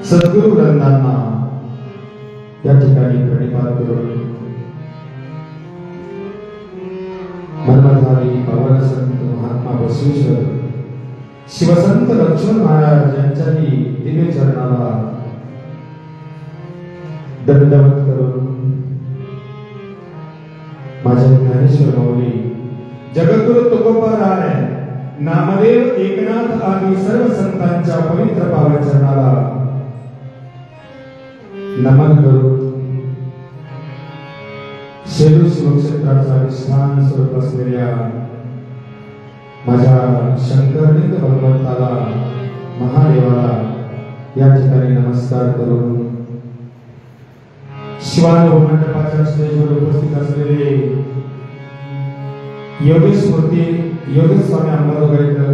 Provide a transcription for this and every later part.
सद्गुरु ग्रंथांना या ठिकाणी प्रणिपात करून मनमधारी पवन संत महात्मा बसवेश्वर शिवसंत लक्ष्मण महाराज यांच्याही दिव्य चरणाला दंडवत करून माझ्या ज्ञानेश्वर माऊली जगद्गुरु तुकोबाराय नामदेव एकनाथ आदी सर्व संतांच्या पवित्र पावन चरणाला नमन करून शेलू शिवक्षेत्राचा विश्राम स्वरूप असलेल्या माझ्या शंकरलिंग भगवंताला महादेवाला या ठिकाणी नमस्कार करून शिवानुभव मंडपाच्या स्टेजवर उपस्थित असलेले योगेश मूर्ती योगेश स्वामी अंबाजोगाईकर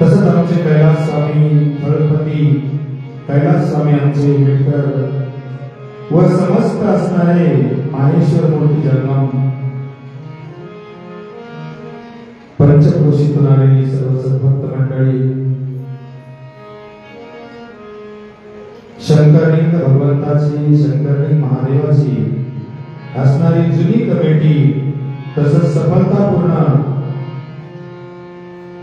तसंच आमचे कैलास स्वामी फळपती कैलास स्वामी आमचे विठ्ठल व समस्त असणारे माहेश्वर मूर्ती जन्म पंचक्रोशीतून आलेली सर्व सद्भक्त मंडळी शंकरलिंग भगवंताची शंकरलिंग महादेवाची असणारी जुनी कमिटी तसंच सफलतापूर्ण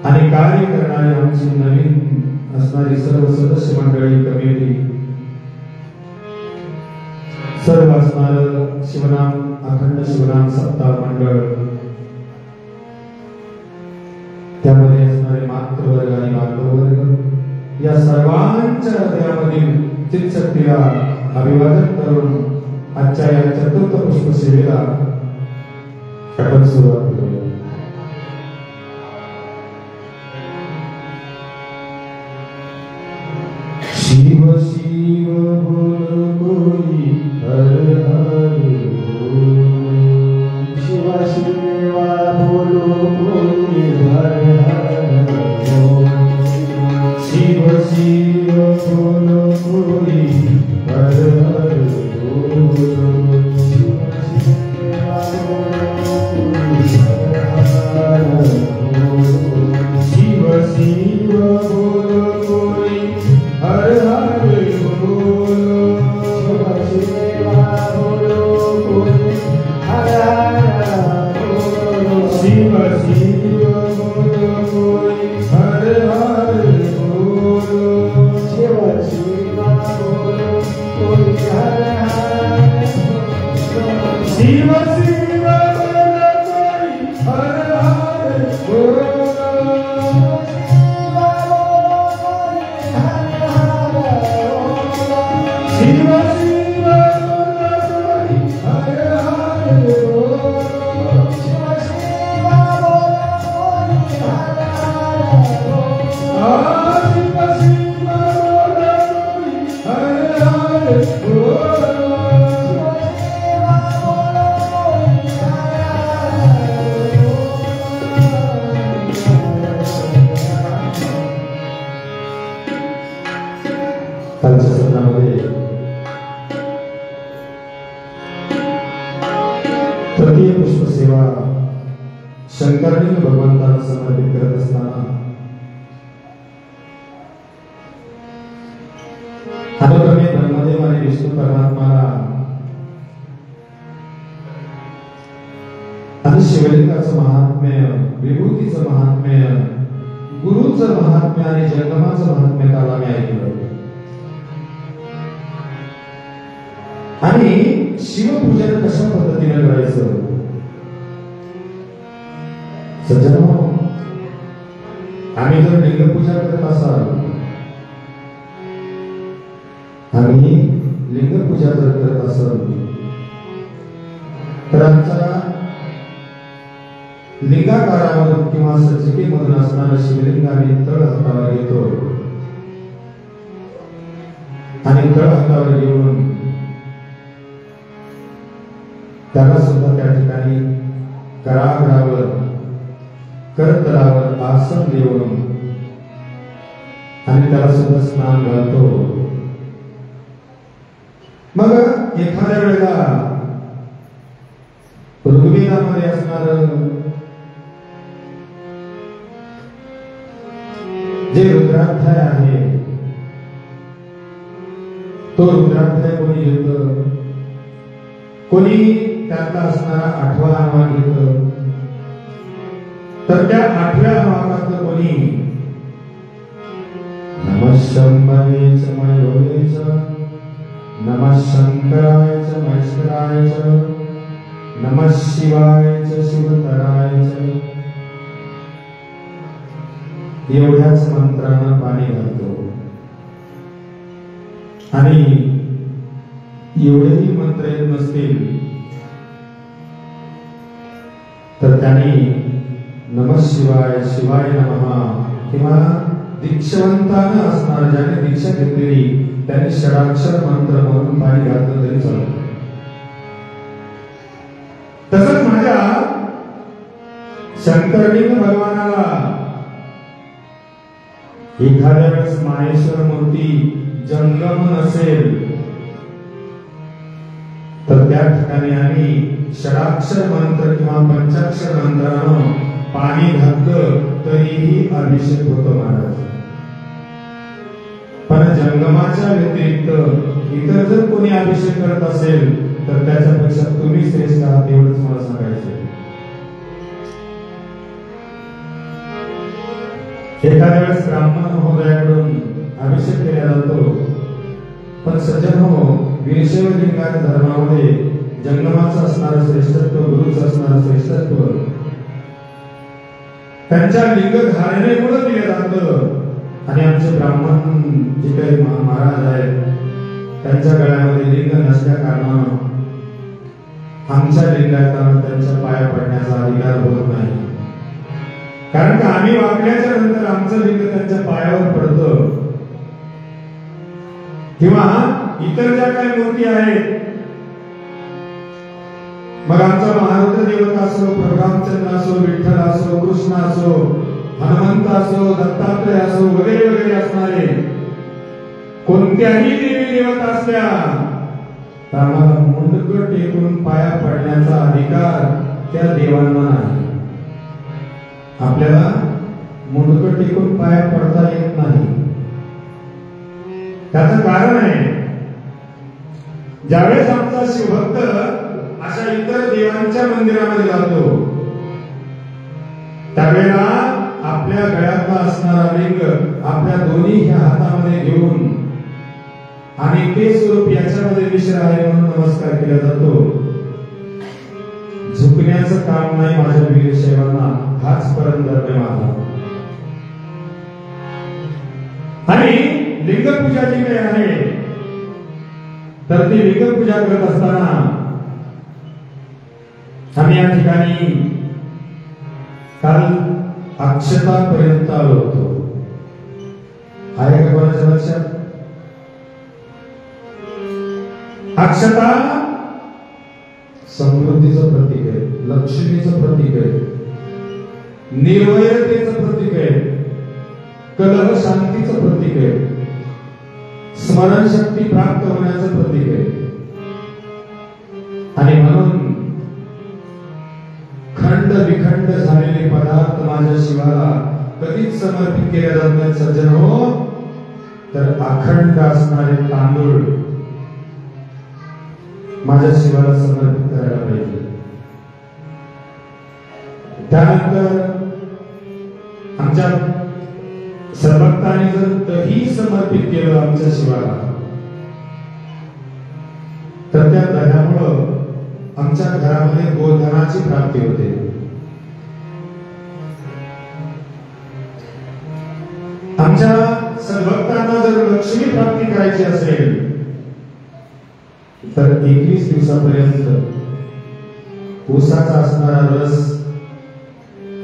आणि कार्य करणारी आमची नवीन असणारी सर्व सदस्य मंडळी कमिटी सर्व असणारं शिवनाम अखंड शिवनाम सप्ताह मंडळ त्यामध्ये असणारे मातृवर्ग आणि मातृवर्ग या सर्वांच्या हृदयामधील चित्तशक्तीला अभिवादन करून आजच्या या चतुर्थ पुष्प सेवेला आपण सुरुवात करूया. शिव शिव बोल कोई हर हर शिव शिवा बोलो कोई हर हर शिव शिव बोलो कोई हर हर तृतीय पुष्प सेवा शंकरलिंग भगवंताला समर्पित करत असताना अनुक्रमे ब्रह्मदेव आणि विष्णू परमात्माला आणि शिवलिंगाचं महात्म्य विभूतीचं महात्म्य गुरुचं महात्म्य आणि जंगमाचं महात्म्य काल आम्ही ऐकलं आणि शिवपूजन कशा पद्धतीने करायचं? सज्जनो, आम्ही जर लिंगपूजा करत असाल, आम्ही लिंगपूजा जर करत असाल तर आमचा लिंगाकारामधून किंवा सज्जिकेमधून असणारं शिवलिंग आम्ही तळ हातावर घेतो आणि तळ हातावर घेऊन त्याला सुद्धा त्या ठिकाणी कराग्रावर करतलावर आसन देऊन आणि त्याला सुद्धा स्नान घालतो. मग एखाद्या वेळेला ऋग्वेदामध्ये असणार जे रुद्राध्याय आहे तो रुद्राध्याय कोणी घेत, कोणी त्यातला असणारा 8वा अनुवाक घेत. तर त्या 8व्या अनुवाकात कोणी नमः शंभवे च मयोगे च नमः शंकराय च महेश्वराय च नमः शिवाय च शिवतराय च एवढ्याच मंत्रांना पाणी घालतो. आणि एवढेही मंत्र येत नसतील तर त्यांनी नमः शिवाय, शिवाय नमः किंवा दीक्षावंतानं असणार ज्याने दीक्षा घेतलेली त्यांनी षडाक्षर मंत्र म्हणून पाणी घातलं तरी चालतं. तसंच माझ्या शंकरलिंग भगवानाला एखाद्या वेळेस माहेश्वर मूर्ती जंगम नसेल तर त्या ठिकाणी आम्ही षडाक्षर मंत्र किंवा पंचाक्षर मंत्रानं पाणी घातलं तरीही अभिषेक होतो महाराज. पण जंगमाच्या व्यतिरिक्त इतर जर कोणी अभिषेक करत असेल तर त्याच्यापेक्षा तुम्ही श्रेष्ठ आहात एवढंच मला सांगायचं. एखाद्या वेळेस ब्राह्मण महोदयाकडून अभिषेक केला जातो, पण सज्जन हो, वीरशैव लिंगायत धर्मामध्ये जंगमाचं असणारं श्रेष्ठत्व, गुरुचं असणारं श्रेष्ठत्व त्यांच्या लिंगधारणेमुळे दिलं जातं. आणि आमचे ब्राह्मण जे काही महाराज आहेत त्यांच्या गळ्यामध्ये लिंग नसल्या कारणानं आमच्या लिंगायतांना त्यांच्या पाया पडण्याचा अधिकार होत नाही. कारण का आम्ही वागल्याच्या नंतर आमचं लिंग त्यांच्या पायावर पडतं. किंवा इतर ज्या काही मूर्ती आहेत, मग आमचा महारुद्र देवता असो, प्रभुरामचंद्र असो, विठ्ठल असो, कृष्ण असो, हनुमंत असो, दत्तात्रय असो, वगैरे वगैरे असणारे कोणत्याही देवी देवता असल्या तर आम्हाला मुंडकं टेकून पाया पडण्याचा अधिकार त्या देवांना नाही. आपल्याला मुंडकं टेकून पाया पडता येत नाही. त्याचं कारण आहे, ज्यावेळेस आमचा शिवभक्त अशा इतर देवांच्या मंदिरामध्ये जातो त्यावेळेला आपल्या गळ्यातला असणारा लिंग आपल्या दोन्ही ह्या हातामध्ये घेऊन आणि ते स्वरूप याच्यामध्ये मिश्र आहे म्हणून नमस्कार केला जातो. झुकण्याचं काम नाही माझ्या वीरशैवांना, हाच परमधर्म माझा. आणि लिंगपूजा जी काही आहे तर ती लिंगपूजा करत असताना आम्ही या ठिकाणी काल अक्षतापर्यंत आलो होतो. आहे का कोणाच्या लक्षात? अक्षता समृद्धीचं प्रतीक आहे, लक्ष्मीचं प्रतीक आहे, निर्वयतेचं प्रतीक आहे, कलह शांतीचं प्रतीक आहे, स्मरणशक्ती प्राप्त होण्याचं प्रतीक आहे. आणि म्हणून खंड विखंड झालेले पदार्थ माझ्या शिवाला कधीच समर्पित केले जात नाहीत सज्जन हो. तर अखंड असणारे तांदूळ माझ्या शिवाला समर्पित करायला पाहिजे. त्यानंतर आमच्या सर्वभक्तांनी जर दही समर्पित केलं आमच्या शिवाला तर त्या दह्यामुळं घरामध्ये गोधनाची प्राप्ती होते. आमच्या सद्भक्तांना जर लक्ष्मी प्राप्ती करायची असेल तर 21 दिवसापर्यंत ऊसाचा असणारा रस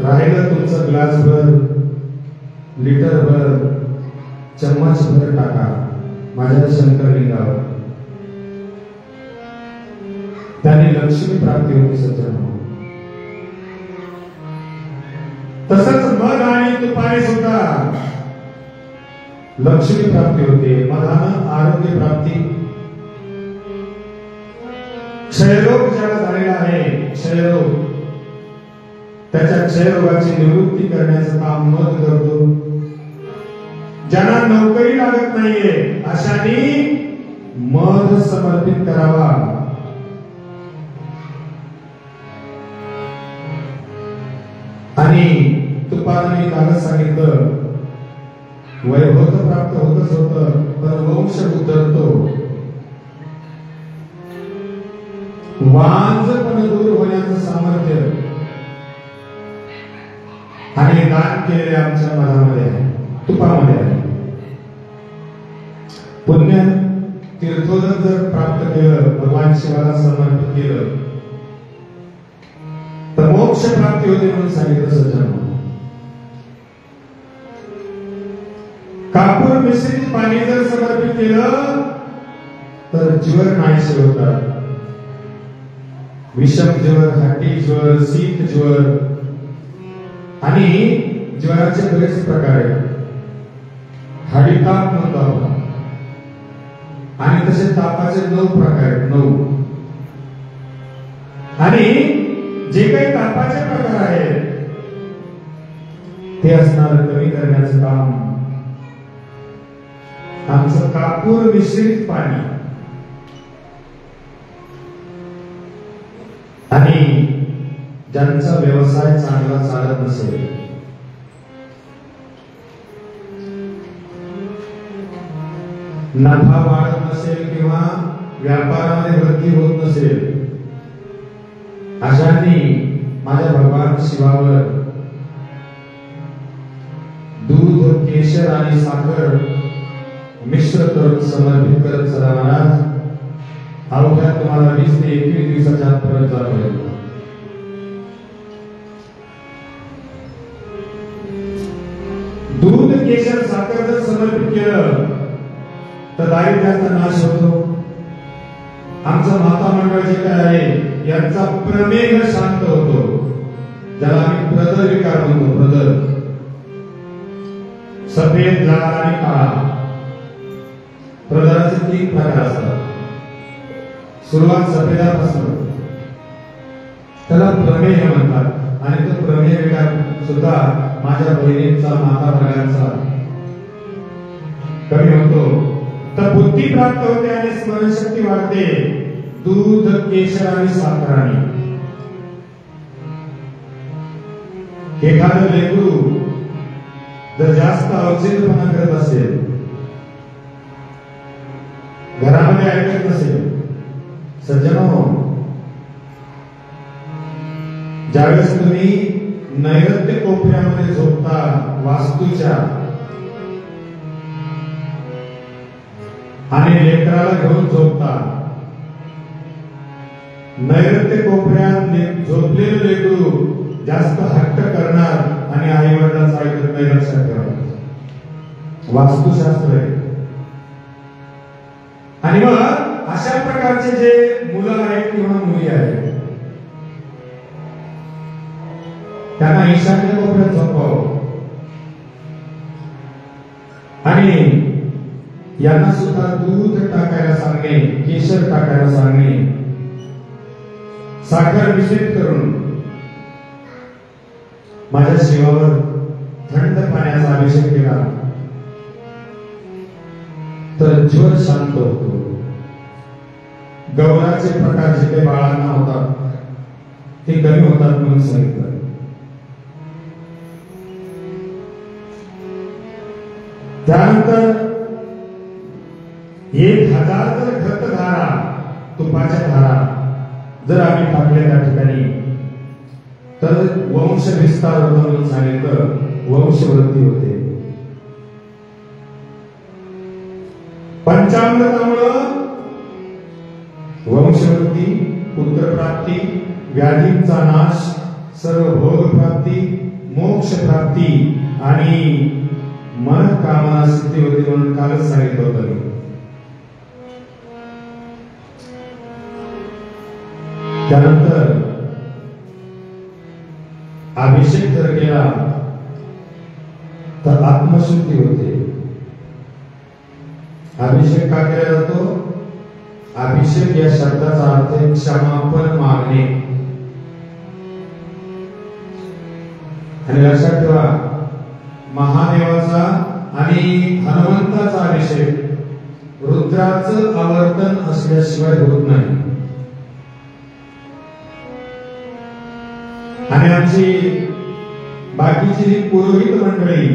राहिलं तुमचं ग्लासभर, लिटरभर, चम्मचभर टाका माझ्या शंकरलिंगावर. त्याने लक्ष्मी प्राप्ती होती सज्जन. तसंच मध आणि तुपाने सुद्धा लक्ष्मी प्राप्ती होते. मधानं आरोग्य प्राप्ती. क्षयरोग ज्याला झालेला आहे, क्षयरोग, त्याच्या क्षयरोगाची निवृत्ती करण्याचं काम मध करतो. ज्यांना नोकरी लागत नाहीये अशांनी मध समर्पित करावा. आणि तुपाने मी कालच सांगितलं, वैभव तर प्राप्त होतच होतं, पण वंश उद्धरतो. वांझपण दूर होण्याचं सामर्थ्य आणि दान केलेल्या आमच्या मनामध्ये आहे, तुपामध्ये आहे. पुण्य तीर्थोदक जर प्राप्त केलं, भगवान शिवाला समर्पित केलं तर मोक्ष प्राप्ती होते म्हणून सांगितलं सज्जन. कापूर मिश्रित पाणी जर समर्पित केलं तर ज्वर नाहीसे होतात. विषम ज्वर, हाटी ज्वर, शीत ज्वर आणि ज्वराचे बरेच प्रकार आहेत. हाडी ताप म्हणतो आपण, आणि तसे तापाचे 9 प्रकार आहेत. 9. आणि जे काही तापाचे प्रकार आहेत ते असणार कमी करण्याचं काम आमचं कापूर मिश्रित पाणी. आणि ज्यांचा व्यवसाय चांगला चालत नसेल, नफा वाढत नसेल किंवा व्यापारामध्ये वृद्धी होत नसेल, अशांनी माझ्या भगवान शिवावर दूध, केशर आणि साखर मिश्र करून समर्पित करत चला महाराज. अवघ्या तुम्हाला 20 ते 21 दिवसाच्या आतपर्यंत जाईल. दूध, केशर, साखर जर समर्पित केलं तर दारिद्र्याचा नाश होतो. आमचं माता मंडळ जे काय आहे यांचा प्रमेह शांत होतो, ज्याला आम्ही प्रदर विकार म्हणतो. प्रदर, सफेद, लाल आणि काळा. प्रदराचे 3 प्रकार असतात. सुरुवात सफेदापासून, त्याला प्रमेह म्हणतात. आणि तो प्रमेह विकार सुद्धा माझ्या बहिणींचा, माता भगिनींचा कमी होतो. तर बुद्धी प्राप्त होते आणि स्मरणशक्ती वाढते. दूध, केशर आणि साखराने. एखादं लेकरू जर जास्त अवचेतपणा करत असेल, घरामध्ये ऐकत नसेल, सज्जनो, ज्यावेळेस तुम्ही नैऋत्य कोपऱ्यामध्ये झोपता वास्तूच्या आणि लेकराला घेऊन झोपता, नैऋत्य कोपऱ्यात झोपलेलं लेकरू जास्त हट्ट करणार आणि आई वडिलांचं ऐकत नाही. लक्षात ठेवा, वास्तुशास्त्र आहे. आणि मग अशा प्रकारचे जे मुलं आहेत किंवा मुली आहेत त्यांना ईशान्य कोपऱ्यात झोपावं. आणि यांना सुद्धा दूध टाकायला सांगणे, केशर टाकायला सांगणे, साखर मिश्रित करून माझ्या शिवावर थंड पाण्याचा अभिषेक केला तर ज्वर शांत होतो. गौराचे प्रकार जे काही बाळांना होतात ते कमी होतात म्हणून सांगितलं. त्यानंतर 1000 जर घृतधारा, तुपाच्या धारा जर आम्ही टाकले त्या ठिकाणी तर वंश विस्तार होतो म्हणून सांगितलं, वंशवृद्धी होते. पंचामृतामुळं वंशवृद्धी, पुत्रप्राप्ती, व्याधींचा नाश, सर्व भोग प्राप्ती, मोक्ष प्राप्ती आणि मन कामना सिद्धी होती म्हणून कालच सांगितलं होतं. त्यानंतर अभिषेक जर केला तर आत्मशुद्धी होते. अभिषेक का केला जातो? अभिषेक या शब्दाचा अर्थ आहे क्षमापण मागणे. आणि लक्षात ठेवा, महादेवाचा आणि हनुमंताचा अभिषेक रुद्राचं आवर्तन असल्याशिवाय होत नाही. आणि आमची बाकीची जी पुरोहित मंडळी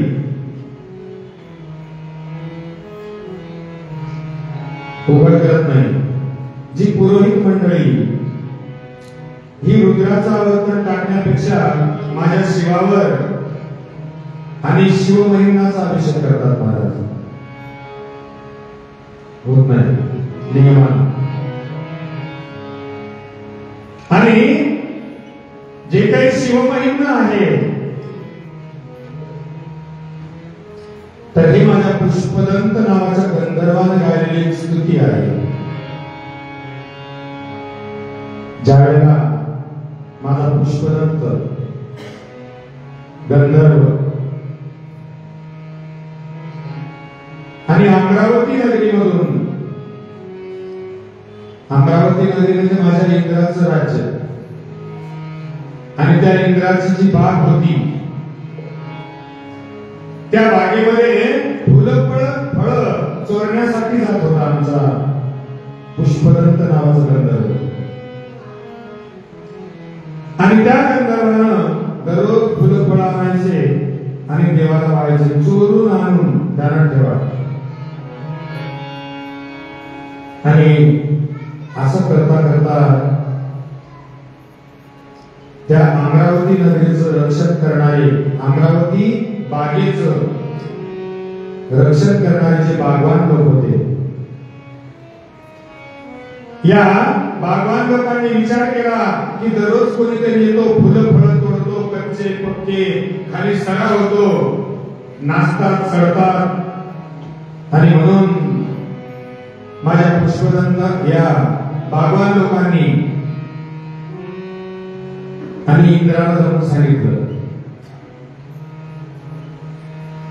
उघड करत नाही, जी पुरोहित मंडळी ही रुद्राचं आवर्तन टाकण्यापेक्षा माझ्या शिवावर आणि शिवमहिमाचा अभिषेक करतात महाराज. होत नाही नियमान. आणि जे काही शिवमहिमा आहे तर ही माझ्या पुष्पदंत नावाच्या गंधर्वाने गायलेली स्तुती आहे. ज्यावेळेला माझा पुष्पदंत गंधर्व आणि अमरावती नगरीमधून, अमरावती नगरी म्हणजे माझ्या इंद्राचं राज्य, आणि त्या इंद्राची जी बाग होती त्या बागेमध्ये फुलं फळ चोरण्यासाठी जात होता आमचा पुष्पदंत नावाचा गंधर्व. आणि त्या गंधर्वानं दररोज फुलं फळ आणायचे आणि देवाला वाहायचे, चोरून आणून ध्यानात ठेवा. आणि असं करता करता त्या अमरावती नगरीचं रक्षण करणारे, अमरावती बागेचं रक्षण करणारे जे बागवान लोक होते, या बागवान लोकांनी विचार केला की दररोज कोणीतरी येतो, फुलं फळं तोडतो, कच्चे पक्के, खाली सडा होतो, नाचतात, सडतात. आणि म्हणून माझ्या पुष्पदंत या बागवान लोकांनी आणि इंद्राला जाऊन सांगितलं.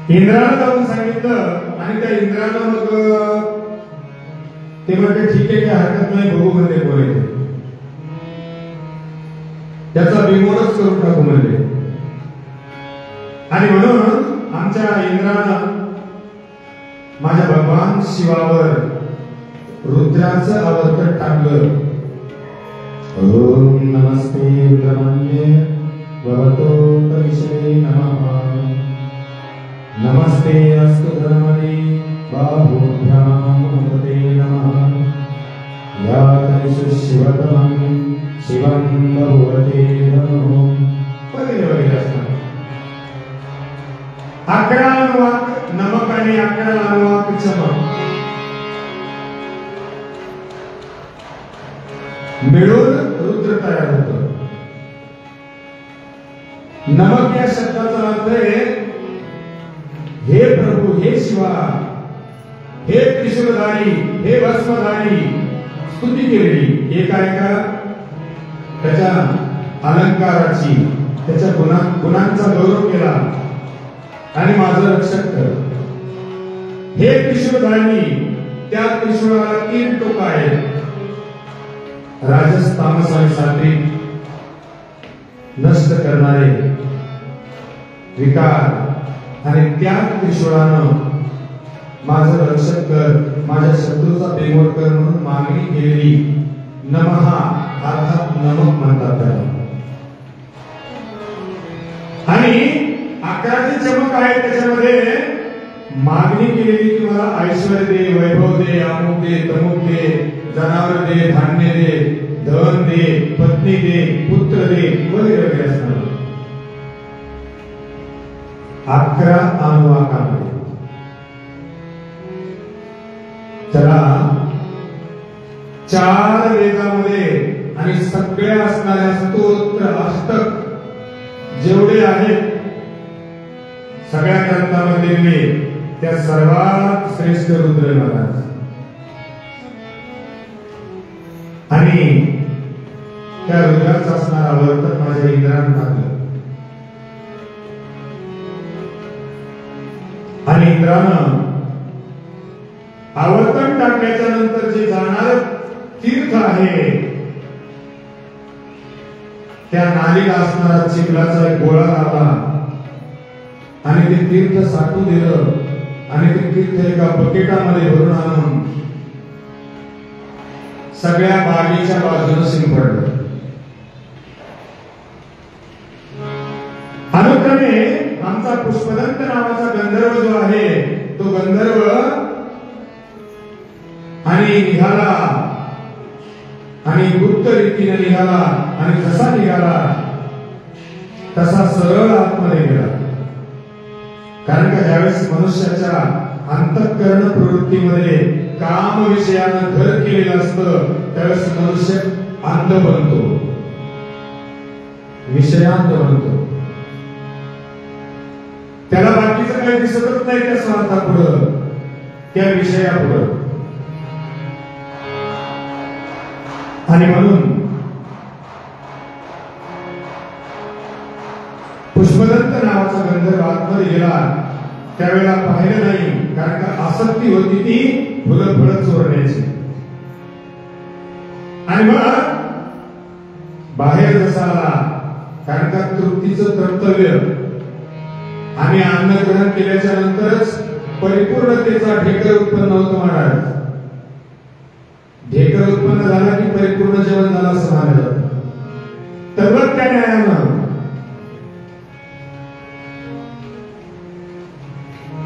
इंद्राला जाऊन सांगितलं आणि त्या इंद्राला मग ते म्हणते ठीक आहे, काही हरकत नाही, बघू म्हणते बोलायचे, त्याचा बिमोडच करून टाकू म्हणले. आणि म्हणून आमच्या इंद्रानं माझ्या भगवान शिवावर रुद्राचं आवर्तन टाकलं. ओम नमस्ते रुद्रमन्ये भवतो तविषये नमः. नमस्ते अस्तु धर्मणे बाहुभ्याम नमते नमः. या तरिषु शिवतमं शिवं बहुवते नमो. वगैरे असतात. 11 अनुवाक नमक आणि 11 अनुवाक चमक मिळून रुद्र तयार होतं. नमक या शब्दाचा अर्थ आहे हे प्रभू, हे शिवा, हे त्रिशूलधारी, हे भस्मधारी, स्तुती केलेली. एक आहे का त्याच्या अलंकाराची, त्याच्या गुणांचा गौरव केला आणि माझं रक्षण कर. हे त्रिशूलधारी, त्या त्रिशूळाला 3 टोक आहेत, राजस, तामस आणि सात्विक, नष्ट करणारे विकार. आणि त्या त्रिशूळानं माझं रक्षण कर, माझ्या शत्रूचा बेमोड कर म्हणून मागणी केलेली नमः अर्थात नमक म्हणतात त्याला. आणि 11 चमक आहे, त्याच्यामध्ये मागणी केलेली की मला ऐश्वर्य दे, वैभव दे, अमुक दे, तमुक दे, जनावर दे, धान्य दे, धन दे, पत्नी दे, पुत्र दे वगैरे वगैरे असणार. 11 अनुवाकामध्ये त्याला 4 वेदामध्ये आणि सगळ्या असणाऱ्या स्तोत्र अष्टक जेवढे आहेत सगळ्या ग्रंथामध्ये त्या सर्वात श्रेष्ठ रुद्र महाराज. आणि त्या रुद्राचं असणार आवर्तन माझ्या इंद्रानं टाकलं. आणि इंद्रानं आवर्तन टाकल्याच्या नंतर जे जाणार तीर्थ आहे त्या नालीला असणारा चिखलाचा एक गोळा लावला आणि ते तीर्थ साठू दिलं आणि ते तीर्थ एका बकेटामध्ये भरून आणून सगळ्या बागेच्या बाजूने शिंपडलं. अनुक्रमे आमचा पुष्पदंत नावाचा गंधर्व जो आहे तो गंधर्व आणि निघाला आणि गुप्त रीतीने निघाला आणि जसा निघाला तसा सरळ आतमध्ये गेला. कारण का ज्यावेळेस मनुष्याच्या अंतःकरण प्रवृत्तीमध्ये काम विषयानं घर केलेलं असतं त्यावेळेस मनुष्य अंध बनतो, विषयांत बनतो. त्याला बाकीचं काही दिसतच नाही त्या स्वार्थापुढं, त्या विषयापुढं. आणि म्हणून पुष्पदंत नावाचा गंधर्व आतमध्ये गेला त्यावेळेला पाहिलं नाही, कारण का आसक्ती होती ती फुलं फळं चोरण्याची. आणि मग बाहेर जसा आला, कारण का तृप्तीचं कर्तव्य आम्ही अन्न ग्रहण केल्याच्या नंतरच परिपूर्णतेचा ढेकर उत्पन्न होतो महाराज. ढेकर उत्पन्न झाला की परिपूर्ण जेवण झालं असं मानलं जातं. तर त्या न्यायानं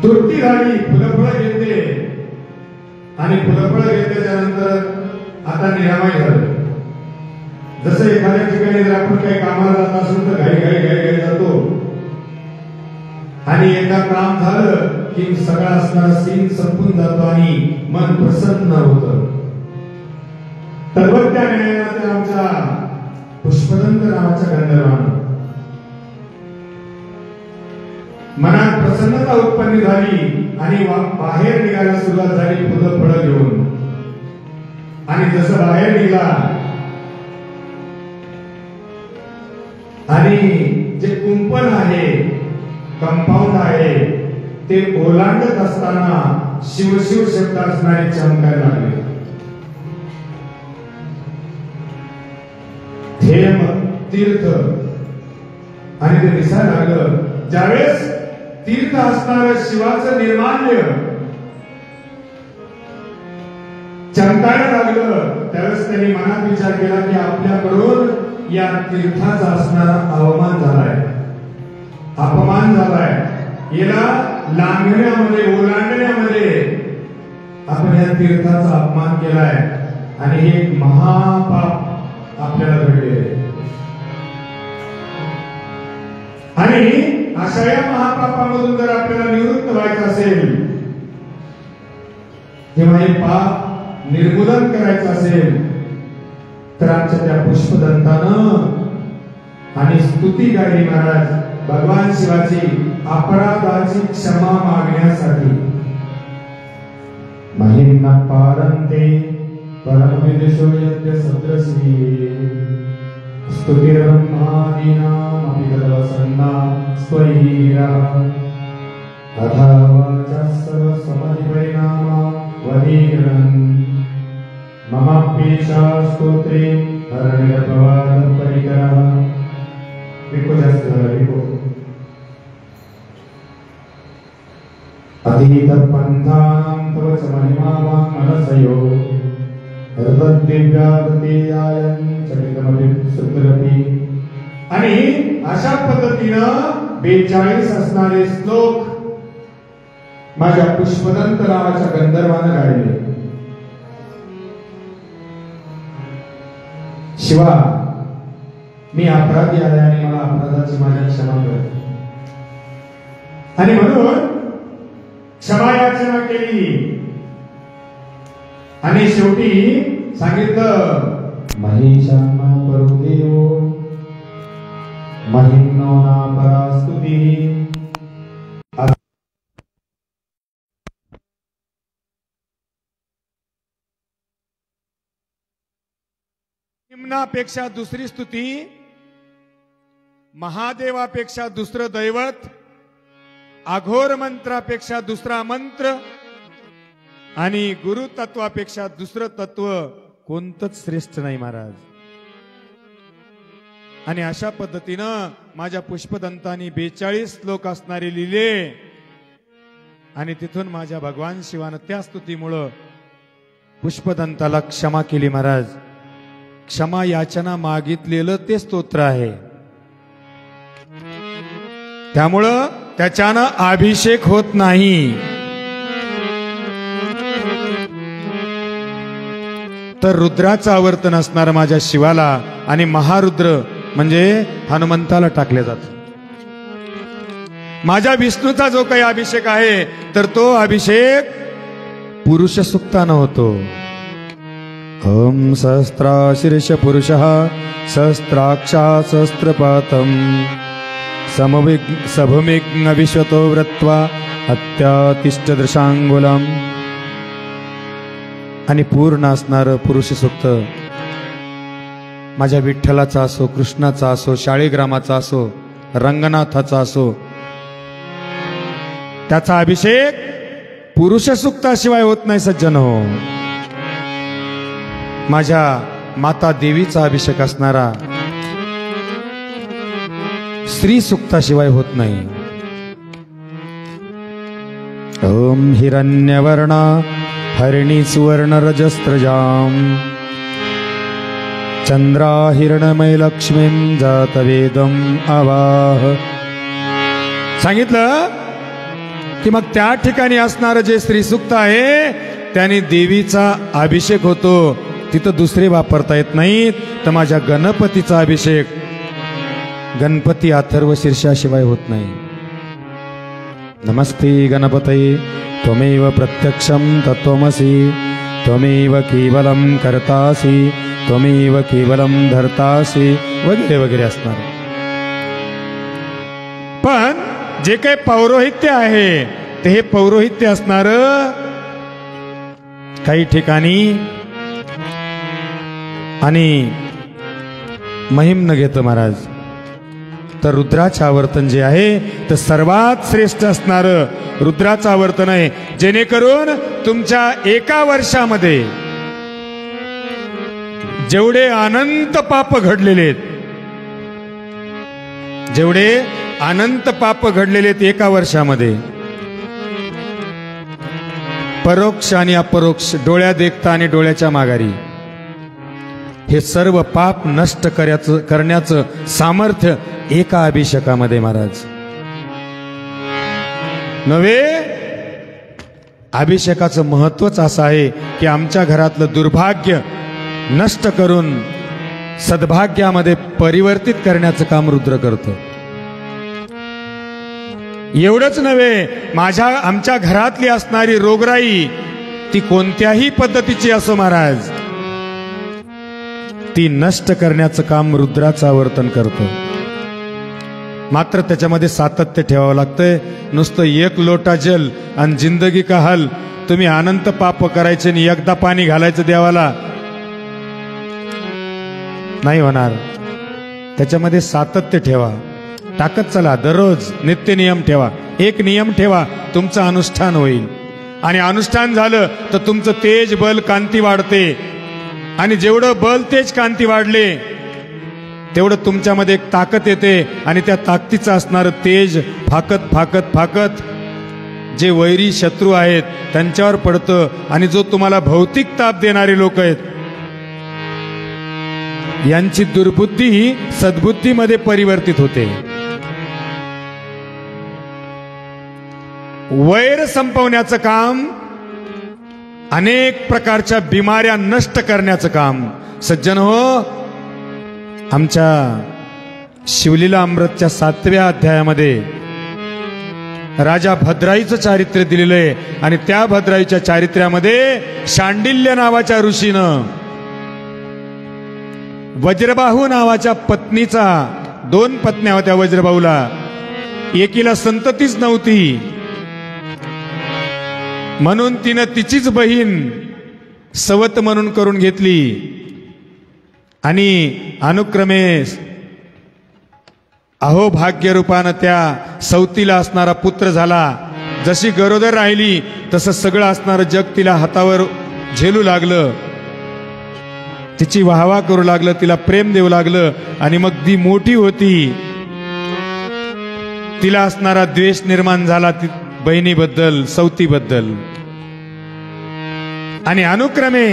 तृप्ती झाली, फुलफळं घेतले आणि फुलफळं घेतल्याच्या नंतर आता निरामय झालं. जसं एखाद्या ठिकाणी जर आपण काही कामाला जात असेल तर घाई घाई घाई घाई जातो आणि एकदा काम झालं की सगळा असणारा सीन संपून जातो आणि मन प्रसन्न होतं. तर त्या न्यायाने आमच्या पुष्पदंत नावाच्या गंधर्वानं मनात प्रसन्नता उत्पन्न झाली आणि बाहेर निघायला सुरुवात झाली फुलं फळं घेऊन. आणि जसं बाहेर निघाला आणि जे कुंपण आहे, कंपाऊंड आहे, ते ओलांडत असताना शिवशिव शब्द असणारे चमकायला लागले. थेंब तीर्थ आणि ते दिसायला लागलं. ज्यावेळेस तीर्थ असणारं शिवाचं निर्माल्य चमकायला लागलं त्यावेळेस त्यांनी मनात विचार केला की आपल्याकडून या तीर्थाचा असणारा अवमान झालाय, अपमान झालाय. याला लांघण्यामध्ये ओलांडण्यामध्ये आपण या तीर्थाचा अपमान केलाय आणि हे एक महापाप आपल्याला घडले. आणि अशा या महापापामधून जर आपल्याला निवृत्त व्हायचं असेल किंवा हे पाप निर्मूलन करायचं असेल तर आमच्या त्या पुष्पदंतानं आणि स्तुती गायली महाराज भगवान शिवाची अपराधाची क्षमा मागण्यासाठी. महिमा पारंते परमविदुषो यज्ञ सद्रसी स्तुतिर्ब्रह्मादीनां अपि तद्वसन्ना स्वैरा अथवा सर्व समधिपरिणामा वदीरन् ममाप्येषा स्तोत्रे हरण्यप्रवाद परिकरः. विको जास्त विको अधीत पंथानां तव च महिमा मनसयो हृदयदिव्यागतेयायं चरितमपि सुंदरपि. आणि अशा पद्धतीनं 42 असणारे श्लोक माझ्या पुष्पदंत नावाच्या गंधर्वानं गायले. शिवा, मी अपराधी आहे आणि मला अपराधाची माझ्या क्षमा कर. आणि म्हणून क्षमा याचना केली आणि शेवटी सांगितलं, महेशांना परुदेव महिम्नो ना परास्तुती. निम्नापेक्षा दुसरी स्तुती, महादेवापेक्षा दुसरं दैवत, अघोर मंत्रापेक्षा दुसरा मंत्र आणि गुरु तत्वापेक्षा दुसरं तत्व कोणतंच श्रेष्ठ नाही महाराज. आणि अशा पद्धतीनं माझ्या पुष्पदंतांनी 42 श्लोक असणारे लिहिले आणि तिथून माझ्या भगवान शिवानं त्या स्तुतीमुळं पुष्पदंताला क्षमा केली महाराज. क्षमा याचना मागितलेलं ते स्तोत्र आहे. त्यामुळं त्याच्यानं अभिषेक होत नाही. तर रुद्राचं आवर्तन असणार माझ्या शिवाला आणि महारुद्र म्हणजे हनुमंताला टाकले जात. माझ्या विष्णूचा जो काही अभिषेक आहे तर तो अभिषेक पुरुष सुक्तानं होतो. ओम सहस्राशीर्ष पुरुषः सहस्राक्षा सहस्रपातम सभुमिग्न विश्वतो व्रत्वा अत्यातिष्ठ दृशांगुलम. आणि पूर्ण असणारं पुरुष सुक्त माझ्या विठ्ठलाचा असो, कृष्णाचा असो, शाळीग्रामाचा असो, रंगनाथाचा असो, त्याचा अभिषेक पुरुष सुक्ताशिवाय होत नाही सज्जन हो. माझ्या माता देवीचा अभिषेक असणारा स्त्री सुक्ताशिवाय होत नाही. ओम हिरण्यवर्णा हरिणी सुवर्ण रजस्त्रजाम चंद्रा हिरणमय लक्ष्मीं जातवेदम आवाह. सांगितलं की मग त्या ठिकाणी असणारं जे श्रीसूक्त आहे त्याने देवीचा अभिषेक होतो. तिथं दुसरे वापरता येत नाहीत. तर माझ्या गणपतीचा अभिषेक गणपती अथर्व शीर्षाशिवाय होत नाही. नमस्ते गणपतये त्वमेव प्रत्यक्षं तत्त्वमसि त्वमेव केवलं कर्तासि त्वमेव केवलं धर्तासि वगैरे वगैरे असणार. पण जे काही पौरोहित्य आहे ते हे पौरोहित्य असणार काही ठिकाणी आणि महिम्न घेतं महाराज. तर रुद्राचं आवर्तन जे आहे तर सर्वात श्रेष्ठ असणार रुद्राचं आवर्तन आहे. जेणेकरून तुमच्या एका वर्षामध्ये जेवढे अनंत पाप घडलेले आहेत, जेवढे अनंत पाप घडलेले आहेत एका वर्षामध्ये, परोक्ष आणि अपरोक्ष, डोळ्या देखता आणि डोळ्याच्या माघारी, हे सर्व पाप नष्ट करण्याचं सामर्थ्य एका अभिषेकामध्ये महाराज. नव्हे, अभिषेकाचं महत्वच असं आहे की आमच्या घरातलं दुर्भाग्य नष्ट करून सद्भाग्यामध्ये परिवर्तित करण्याचं काम रुद्र करतं. एवढंच नव्हे, आमच्या घरातली असणारी रोगराई ती कोणत्याही पद्धतीची असो महाराज, ती नष्ट करण्याचं काम रुद्राचं आवर्तन करतं. मात्र त्याच्यामध्ये सातत्य ठेवावं लागतंय. नुसतं एक लोटा जल आणि जिंदगी का हल, तुम्ही अनंत पाप करायचे आणि एकदा पाणी घालायचं देवाला, नाही होणार. त्याच्यामध्ये सातत्य ठेवा, टाकत चला. दररोज नित्य नियम ठेवा. एक नियम ठेवा, तुमचं अनुष्ठान होईल. आणि अनुष्ठान झालं तर तुमचं तेज बल कांती वाढते. आणि जेवढं बल तेज कांती वाढले तेवढं तुमच्यामध्ये एक ताकद येते. आणि त्या ताकदीचं असणारं तेज फाकत फाकत फाकत जे वैरी शत्रू आहेत त्यांच्यावर पडतं. आणि जो तुम्हाला भौतिक ताप देणारे लोक आहेत यांची दुर्बुद्धी ही सद्बुद्धीमध्ये परिवर्तित होते. वैर संपवण्याचं काम, अनेक प्रकारच्या बिमाऱ्या नष्ट करण्याचं काम. सज्जन हो, आमच्या शिवलीला अमृतच्या 7व्या अध्यायामध्ये राजा भद्राईचं चारित्र्य दिलेलं आहे आणि त्या भद्राईच्या चारित्र्यामध्ये शांडिल्य नावाच्या ऋषीनं वज्रबाहू नावाच्या पत्नीचा, 2 पत्न्या होत्या वज्रबाहूला, एकीला संततीच नव्हती म्हणून तिनं तिचीच बहीण सवत म्हणून करून घेतली आणि अनुक्रमे अहोभाग्यरूपानं त्या सवतीला असणारा पुत्र झाला. जशी गरोदर राहिली तसं सगळं असणारं जग तिला हातावर झेलू लागलं, तिची वाहवा करू लागलं, तिला प्रेम देऊ लागलं आणि मग ती मोठी होती, तिला असणारा द्वेष निर्माण झाला बहिणीबद्दल, सवतीबद्दल. आणि अनुक्रमे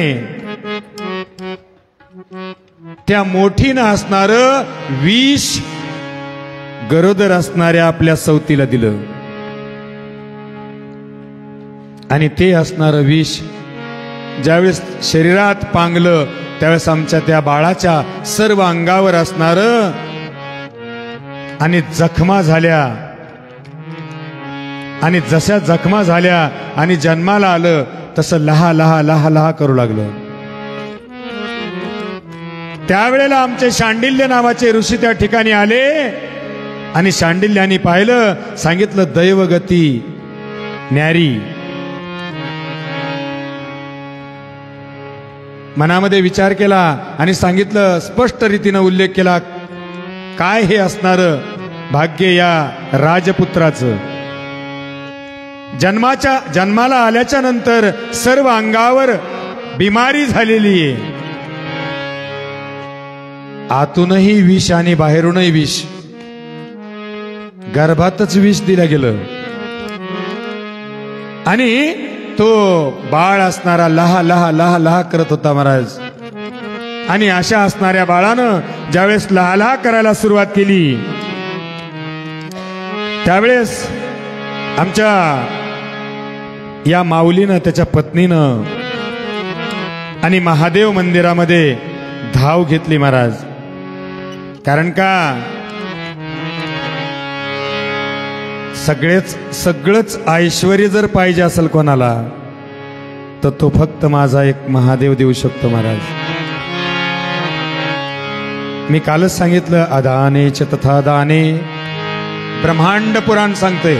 त्या मोठीनं असणार विष गरोदर असणाऱ्या आपल्या सवतीला दिलं आणि ते असणारं विष ज्यावेळेस शरीरात पांगलं त्यावेळेस आमच्या त्या बाळाच्या सर्व अंगावर असणारं आणि जखमा झाल्या आणि जशा जखमा झाल्या आणि जन्माला आलं तसं लहा लहा लहा लहा करू लागलं. त्यावेळेला आमचे शांडिल्य नावाचे ऋषी त्या ठिकाणी आले आणि शांडिल्याने पाहिलं, सांगितलं दैवगती न्यारी. मनामध्ये विचार केला आणि सांगितलं, स्पष्ट रीतीनं उल्लेख केला, काय हे असणारं भाग्य या राजपुत्राचं. जन्माला आल्याच्या नंतर सर्व अंगावर बिमारी झालेली आहे, आतूनही विष आणि बाहेरूनही विष, गर्भातच विष दिलं गेलं आणि तो बाळ असणारा लहा लहा लहा लहा करत होता महाराज. आणि अशा असणाऱ्या बाळानं ज्यावेळेस लहा लहा करायला सुरुवात केली त्यावेळेस आमच्या या माऊलीनं, त्याच्या पत्नीनं आणि महादेव मंदिरामध्ये धाव घेतली महाराज. कारण का सगळंच ऐश्वर्य जर पाहिजे असेल कोणाला तर तो फक्त माझा एक महादेव देऊ शकतो महाराज. मी कालच सांगितलं, अदाने च तथा दाने, ब्रह्मांड पुराण सांगते,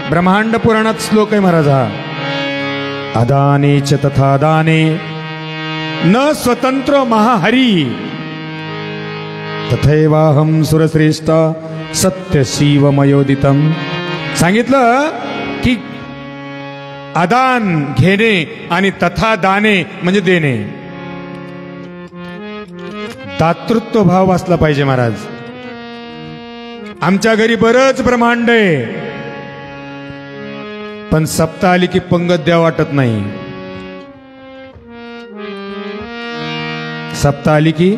ब्रह्मांड पुराणात श्लोक आहे महाराज हा. अदाने च तथा दाने न स्वतंत्र महाहरी तथैवाहम सुरश्रेष्ठ सत्य शिवमयोदितम. सांगितलं की अदान घेणे आणि तथा दाने म्हणजे देणे, दातृत्व भाव असला पाहिजे महाराज. आमच्या घरी बरंच ब्रह्मांड आहे पण सप्ताह आली की पंगत द्या वाटत नाही. सप्ताह आली की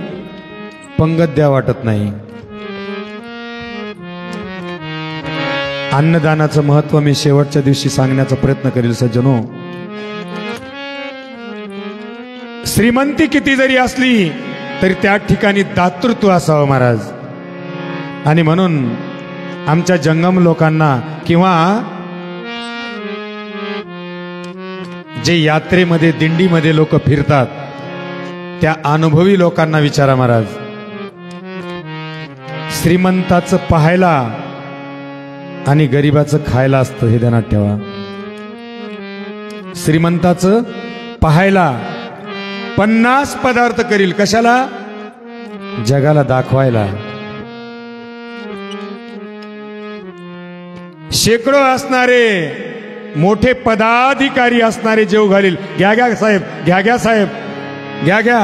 पंगत द्या वाटत नाही. अन्नदानाचं महत्व मी शेवटच्या दिवशी सांगण्याचा प्रयत्न करेल सज्जनो. श्रीमंती किती जरी असली तरी त्या ठिकाणी दातृत्व असावं महाराज. आणि म्हणून आमच्या जंगम लोकांना किंवा जे यात्रेमध्ये दिंडीमध्ये लोक फिरतात त्या अनुभवी लोकांना विचारा महाराज. श्रीमंताचं पाहायला आणि गरीबाचं खायला असतं हे ध्यानात ठेवा. श्रीमंताचं पाहायला 50 पदार्थ करील, कशाला? जगाला दाखवायला. शेकडो असणारे मोठे पदाधिकारी असणारे जेव घालील, घ्या घ्या साहेब, घ्या घ्या साहेब, घ्या घ्या.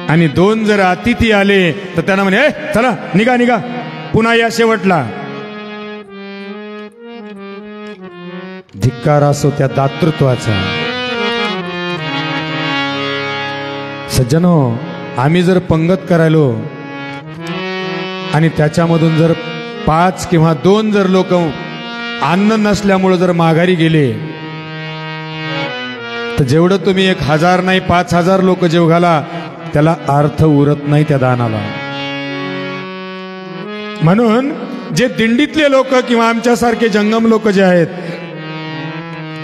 आणि 2 जर अतिथी आले तर त्यांना म्हणे, चला निघा निघा, पुन्हा या शेवटला. धिक्कार असो त्या दातृत्वाचा. सज्जनो, आम्ही जर पंगत करायलो आणि त्याच्यामधून जर 5 किंवा 2 जर लोक अन्न नसल्यामुळे जर माघारी गेले तर जेवढं तुम्ही 1000 नाही 5000 लोक जेव घाला त्याला अर्थ उरत नाही त्या दानाला. म्हणून जे दिंडीतले लोक किंवा आमच्यासारखे जंगम लोक जे आहेत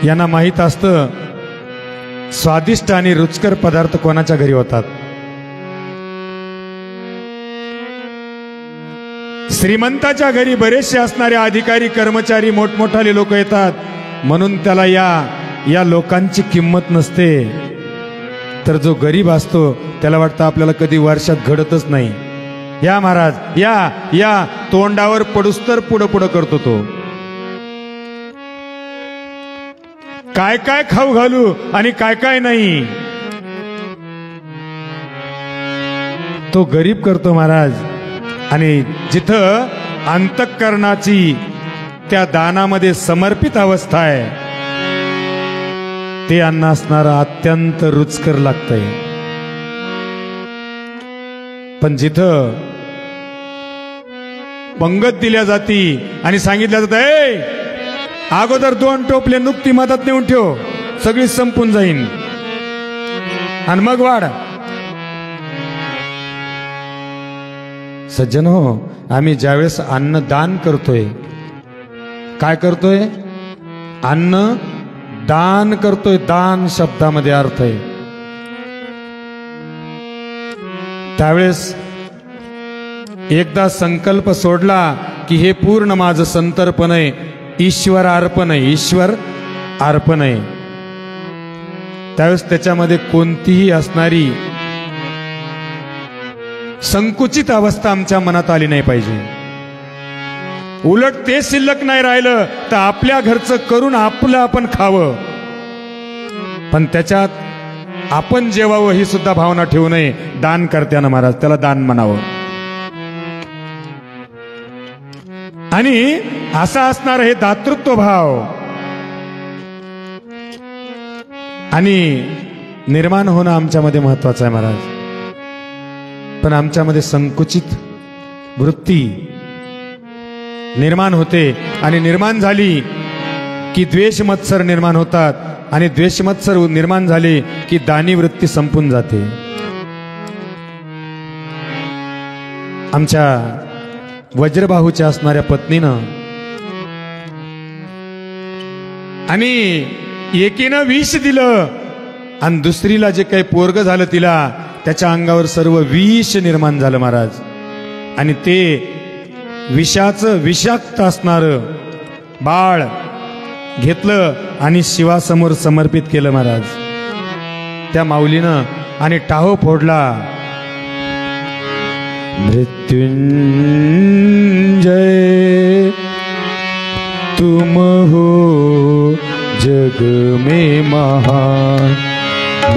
यांना माहित असतं स्वादिष्ट आणि रुचकर पदार्थ कोणाच्या घरी होतात. श्रीमंताच्या घरी बरेचसे असणारे अधिकारी कर्मचारी मोठमोठाले लोक येतात म्हणून त्याला या लोकांची किंमत नसते. तर जो गरीब असतो त्याला वाटतं आपल्याला कधी वर्षात घडतच नाही. या महाराज या तोंडावर पडूस तर पुढं पुढं करतो तो. काय काय खाऊ घालू आणि काय काय नाही तो गरीब करतो महाराज. आणि जिथं अंतःकरणाची त्या दानामध्ये समर्पित अवस्था आहे ते अन्न असणारं अत्यंत रुचकर लागतंय. पण जिथं पंगत दिल्या जाती आणि सांगितलं जातं अगोदर 2 टोपले नुकती मदत नेऊन ठेव सगळी संपून जाईन आणि मग वाढ. सज्जन हो, आम्ही ज्यावेळेस अन्न दान करतोय काय करतोय? अन्न दान करतोय. दान शब्दामध्ये अर्थ आहे. त्यावेळेस एकदा संकल्प सोडला की हे पूर्ण माझं संतर्पण आहे, ईश्वर अर्पण आहे, ईश्वर अर्पण आहे. त्यावेळेस त्याच्यामध्ये कोणतीही असणारी संकुचित अवस्था आमच्या मनात आली नाही पाहिजे. उलट ते शिल्लक नाही राहिलं तर आपल्या घरचं करून आपलं आपण खावं, पण त्याच्यात आपण जेवावं ही सुद्धा भावना ठेवू नये. दान करत्यानं महाराज त्याला दान म्हणावं. आणि असा असणार हे दातृत्व भाव आणि निर्माण होणं आमच्यामध्ये महत्वाचं आहे महाराज. पण आमच्यामध्ये संकुचित वृत्ती निर्माण होते आणि निर्माण झाली की द्वेष मत्सर निर्माण होतात आणि द्वेष मत्सर निर्माण झाले की दानी वृत्ती संपून जाते. आमच्या वज्रबाहूच्या असणाऱ्या पत्नीनं आणि एकीनं विष दिलं आणि दुसरीला जे काही पोरग झालं तिला त्याच्या अंगावर सर्व विष निर्माण झालं महाराज. आणि ते विषाचं विषाक्त असणारं बाळ घेतलं आणि शिवासमोर समर्पित केलं महाराज. त्या माऊलीनं आणि टाहो फोडला. मृत्युंजय तुम हो जग में महान,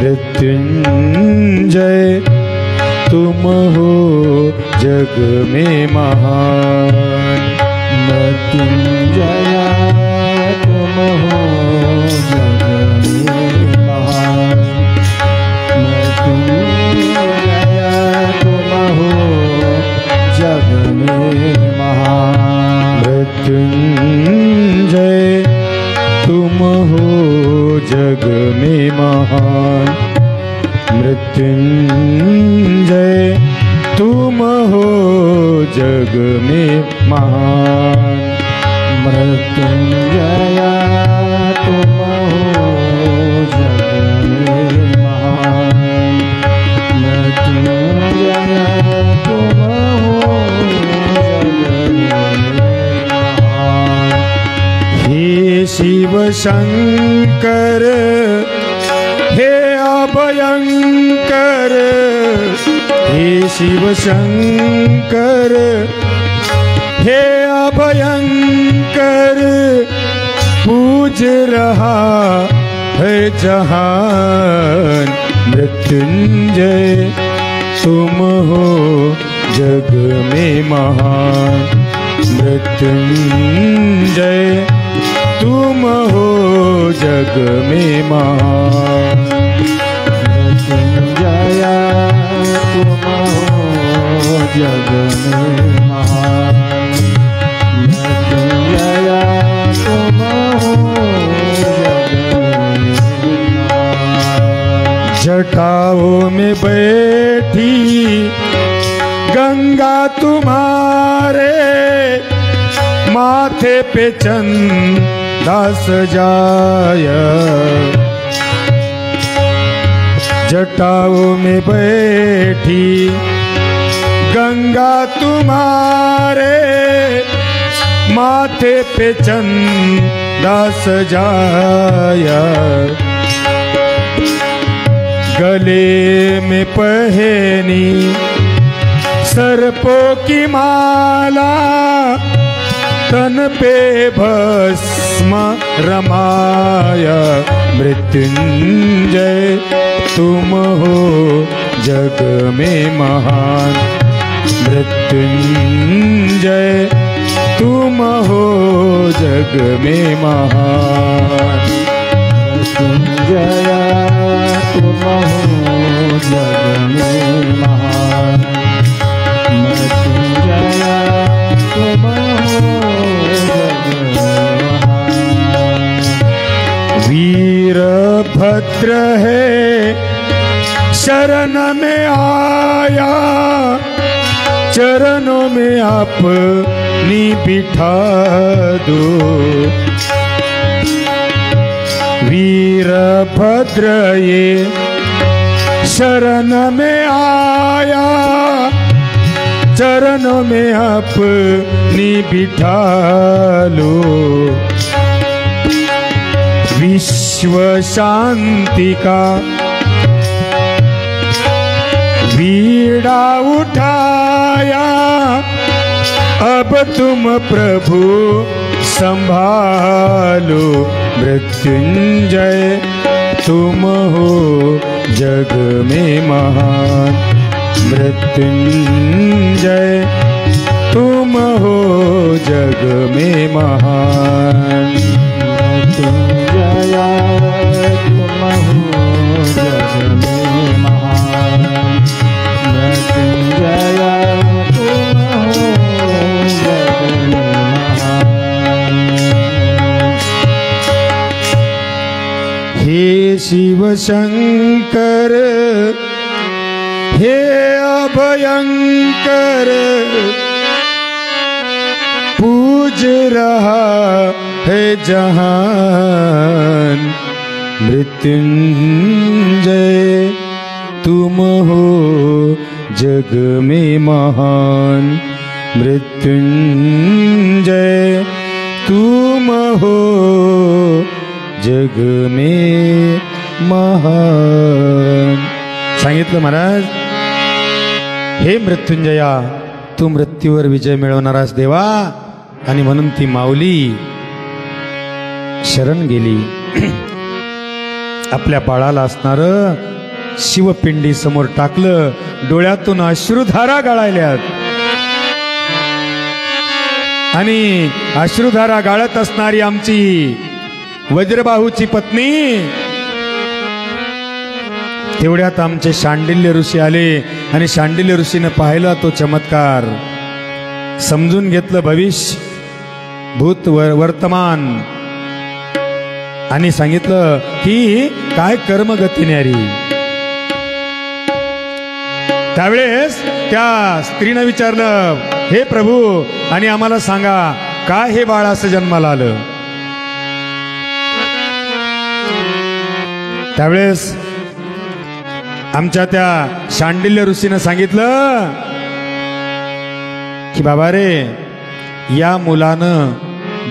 मृत्युंजय तुम हो जग में महान, मृत्युंजय तुम हो जग में महान, मृत्युंजय तुम हो जग में महान, मृत्युंजय तुम हो जग में महान, मृत्युंजय तुम हो जग में महान, मृत्युंजय तुम हो जग में महान, मृत्युंजय तुम हो जग में महान। हे शिव शंकर हे अभयंकर, हे शिव शंकर हे अभयंकर, पूज रहा है जहान, मृत्युंजय तुम हो जग में महान, मृत्युंजय तुम हो जग में महान, मृत्युंजय तुम हो जग में महान, मृत्युंजय तुम हो जग में महान। जटाओं में बैठ तुम्हारे माथे पे चंदा सजाय, जटाओं में बैठी गंगा तुम्हारे माथे पे चंदा सजाया, गले में पहनी सर्पों की माला, तन पे भस्म रमाया। मृत्युंजय तुम हो जग में महान, मृत्युंजय तुम हो जग में महान। मृत्युंजय तुम हो जग में महान, मृत्युंजय तुम हो जग में महान। वीरभद्र है शरण में आया, चरणों में अपनी बिठा दो। वीरभद्र ये शरण में आया, चरणों में अपनी बिठा लो। विश्व शांति का बीड़ा उठाया, अब तुम प्रभु संभालो। मृत्युंजय तुम हो जग में महान, मृत्युंजय तुम हो जग में महान। मृत्युंजय तुम हो जग में महान, मृत्युंजय तुम हो जग में महान। हे शिव शंकर हे अभयंकर, पूज रहा है जहान। मृत्युंजय तुम हो जग में महान, मृत्युंजय तुम हो जग में महान। सांगितलं महाराज, हे मृत्युंजया, तू मृत्यूवर विजय मिळवणारास देवा. आणि म्हणून ती माऊली शरण गेली. आपल्या बाळाला असणार शिवपिंडी समोर टाकलं, डोळ्यातून अश्रुधारा गळायल्यात. आणि अश्रुधारा गाळत असणारी आमची वज्रबाहूची पत्नी, तेवढ्यात आमचे शांडिल्य ऋषी आले. आणि शांडिल्य ऋषीने पाहिला तो चमत्कार, समजून घेतलं भविष्य भूत वर्तमान, आणि सांगितलं की काय कर्मगती न्यारी. त्यावेळेस त्या स्त्रीनं विचारलं, हे प्रभू, आणि आम्हाला सांगा काय हे बाळ असं जन्माला आलं. त्यावेळेस आमच्या त्या शांडिल्य ऋषीनं सांगितलं की बाबा रे, या मुलानं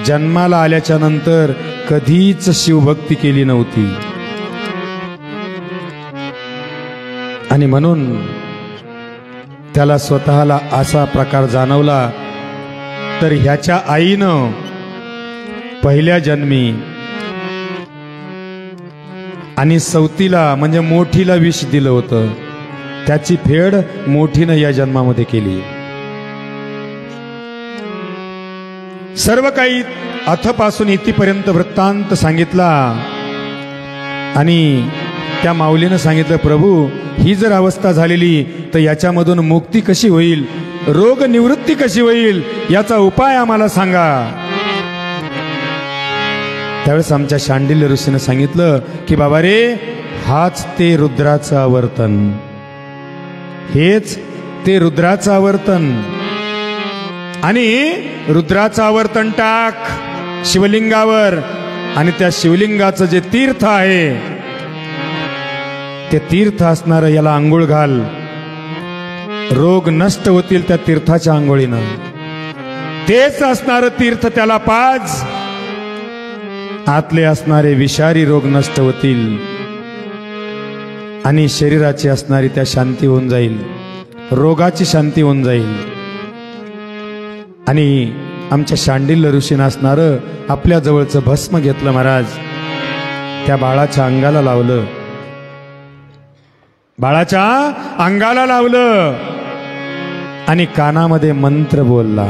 जन्माला आल्याच्या नंतर कधीच शिवभक्ती केली नव्हती. आणि म्हणून त्याला स्वतःला असा प्रकार जाणवला. तर ह्याच्या आईनं पहिल्या जन्मी आणि सौतीला म्हणजे मोठीला विष दिलं होतं. त्याची फेड मोठीनं या जन्मामध्ये केली. सर्व काही अथपासून इथपर्यंत वृत्तांत सांगितला. आणि त्या माऊलीनं सांगितलं, प्रभू, ही जर अवस्था झालेली तर याच्यामधून मुक्ती कशी होईल, रोग निवृत्ती कशी होईल, याचा उपाय आम्हाला सांगा. त्यावेळेस आमच्या शांडिल्य ऋषीनं सांगितलं की बाबा रे, हाच ते रुद्राचं आवर्तन, हेच ते रुद्राचं आवर्तन. आणि रुद्राचं आवर्तन टाक शिवलिंगावर, आणि त्या शिवलिंगाचं जे तीर्थ आहे ते तीर्थ असणारं याला आंघोळ घाल. रोग नष्ट होतील त्या तीर्थाच्या आंघोळीनं. तेच असणारं तीर्थ त्याला पाज, आतले असणारे विषारी रोग नष्ट होतील आणि शरीराची असणारी त्या शांती होऊन जाईल, रोगाची शांती होऊन जाईल. आणि आमच्या शांडिल्य ऋषीनं असणारं आपल्या जवळचं भस्म घेतलं महाराज, त्या बाळाच्या अंगाला लावलं, बाळाच्या अंगाला लावलं आणि कानामध्ये मंत्र बोलला,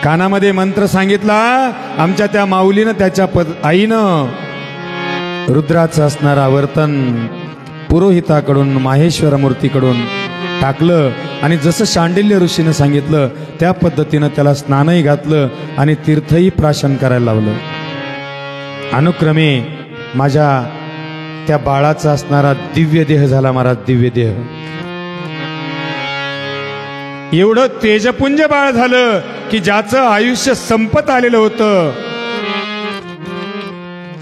कानामध्ये मंत्र सांगितला. आमच्या त्या माऊलीनं त्याच्या आईनं रुद्राचं असणारं आवर्तन पुरोहिताकडून माहेश्वर मूर्तीकडून टाकलं आणि जसं शांडिल्य ऋषीनं सांगितलं त्या पद्धतीनं त्याला स्नानही घातलं आणि तीर्थही प्राशन करायला लावलं. अनुक्रमे माझ्या त्या बाळाचा असणारा दिव्य देह झाला महाराज, दिव्य देह. एवढं तेजपुंज बाळ झालं की ज्याचं आयुष्य संपत आलेलं होतं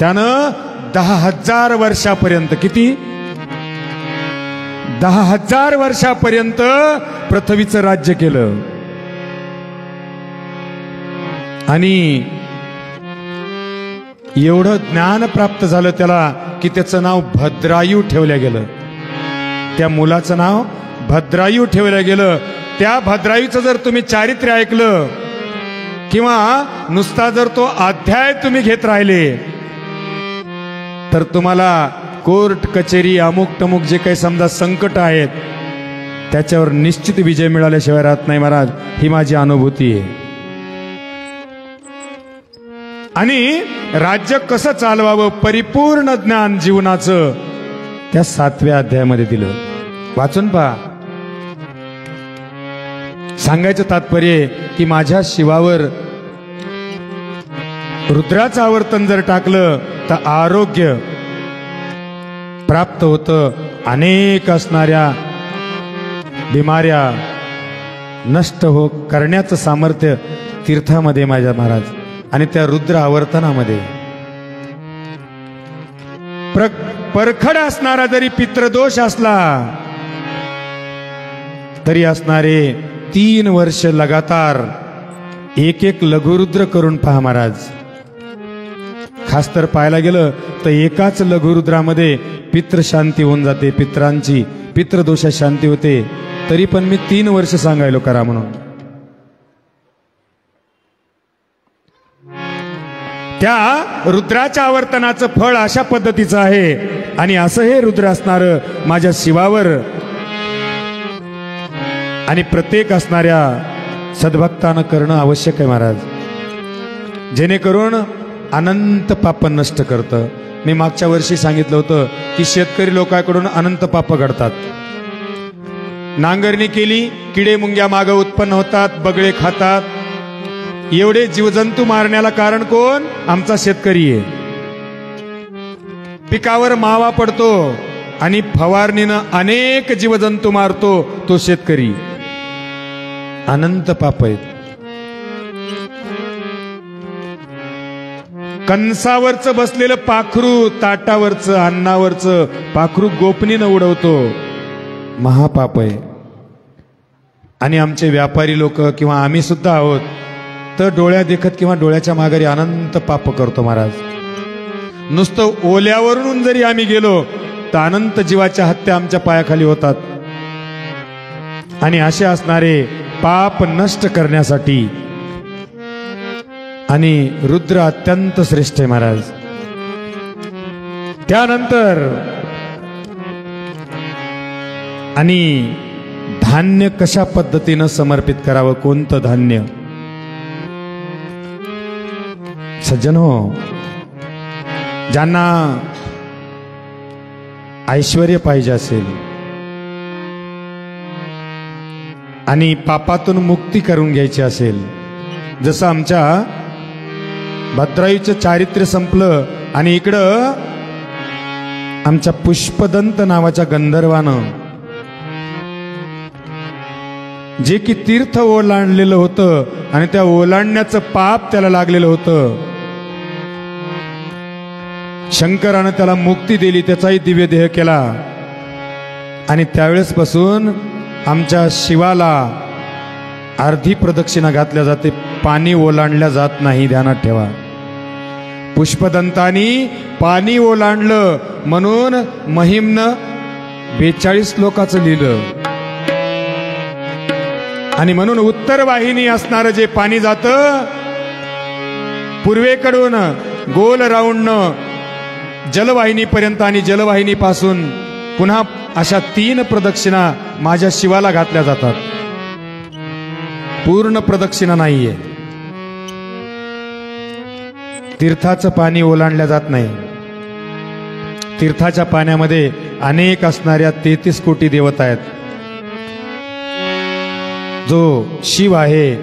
त्यानं 10,000 वर्षापर्यंत, किती 10,000 वर्षापर्यंत पृथ्वीचं राज्य केलं. आणि एवढं ज्ञान प्राप्त झालं त्याला की त्याचं नाव भद्रायू ठेवलं गेलं. त्या मुलाचं नाव भद्रायू ठेवलं गेलं. त्या भद्रायूचं जर तुम्ही चारित्र्य ऐकलं किंवा नुसता जर तो अध्याय तुम्ही घेत राहिले तर तुम्हाला कोर्ट कचेरी अमुक टमुक जे काही समजा संकट आहेत त्याच्यावर निश्चित विजय मिळाल्याशिवाय राहत नाही महाराज, ही माझी अनुभूती आहे. आणि राज्य कसं चालवावं परिपूर्ण ज्ञान जीवनाचं त्या 7व्या अध्यायामध्ये दिलं. वाचून पहा. सांगायचं तात्पर्य की माझ्या शिवावर रुद्राचं आवर्तन जर टाकलं तर आरोग्य प्राप्त होतं, अनेक असणाऱ्या बिमाऱ्या नष्ट करण्याचं सामर्थ्य तीर्थामध्ये माझ्या महाराज. आणि त्या रुद्र आवर्तनामध्ये परखड असणारा जरी पितृदोष असला तरी असणारे 3 वर्ष लगातार एक लघुरुद्र करून पहा महाराज. खास तर पाहायला गेलं तर एकाच लघुरुद्रामध्ये पितृशांती होऊन जाते, पित्रांची पितृदोषा शांती होते. तरी पण मी 3 वर्ष सांगायलो करा म्हणून. त्या रुद्राच्या आवर्तनाचं फळ अशा पद्धतीचं आहे. आणि असं हे रुद्र असणारं माझ्या शिवावर आणि प्रत्येक असणाऱ्या सद्भक्तानं करणं आवश्यक आहे महाराज, जेणेकरून अनंत पाप नष्ट करतं. मी मागच्या वर्षी सांगितलं होतं की शेतकरी लोकांकडून अनंत पाप घडतात. नांगरणी केली, किडे मुंग्या मागं उत्पन्न होतात, बगळे खातात. एवढे जीवजंतू मारण्याला कारण कोण? आमचा शेतकरी आहे. पिकावर मावा पडतो आणि फवारणीनं अनेक जीवजंतू मारतो तो शेतकरी. अनंत पाप आहेत. कंसावरचं बसलेलं पाखरू ताटावरचं अन्नावरचं पाखरू गोपनीनं उडवतो, महापाप आहे. आणि आमचे व्यापारी लोक किंवा आम्ही सुद्धा आहोत तर डोळ्या देखत किंवा डोळ्याच्या माघारी अनंत पाप करतो महाराज. नुसतं ओल्यावरून जरी आम्ही गेलो तर अनंत जीवाच्या हत्या आमच्या पायाखाली होतात. आणि असे असणारे पाप नष्ट करण्यासाठी आणि रुद्र अत्यंत श्रेष्ठ आहे महाराज. त्यानंतर आणि धान्य कशा पद्धतीनं समर्पित करावं, कोणतं धान्य? सज्जन हो, ज्यांना ऐश्वर्य पाहिजे असेल आणि पापातून मुक्ती करून घ्यायची असेल, जसं आमच्या भद्रायूचं चारित्र्य संपलं आणि इकडं आमच्या पुष्पदंत नावाच्या गंधर्वानं जे की तीर्थ ओलांडलेलं होतं आणि त्या ओलांडण्याचं पाप त्याला लागलेलं होतं. शंकरानं त्याला मुक्ती दिली, त्याचाही दिव्य देह केला. आणि त्यावेळेसपासून आमच्या शिवाला अर्धी प्रदक्षिणा घातल्या जाते, पाणी ओलांडल्या जात नाही, ध्यानात ठेवा. पुष्पदंतानी पाणी ओलांडलं म्हणून महिमनं 42 श्लोकाचं लिहिलं. आणि म्हणून उत्तर वाहिनी असणारं जे पाणी जातं पूर्वेकडून गोल राऊंड जलवाहिनीपर्यंत आणि जलवाहिनीपासून पुन्हा अशा 3 प्रदक्षिणा माझ्या शिवाला घातल्या जातात. पूर्ण प्रदक्षिणा नाहीये. तीर्थाचं पाणी ओलांडल्या जात नाही. तीर्थाच्या पाण्यामध्ये अनेक असणाऱ्या 33 कोटी देवता आहेत. जो शिव आहे,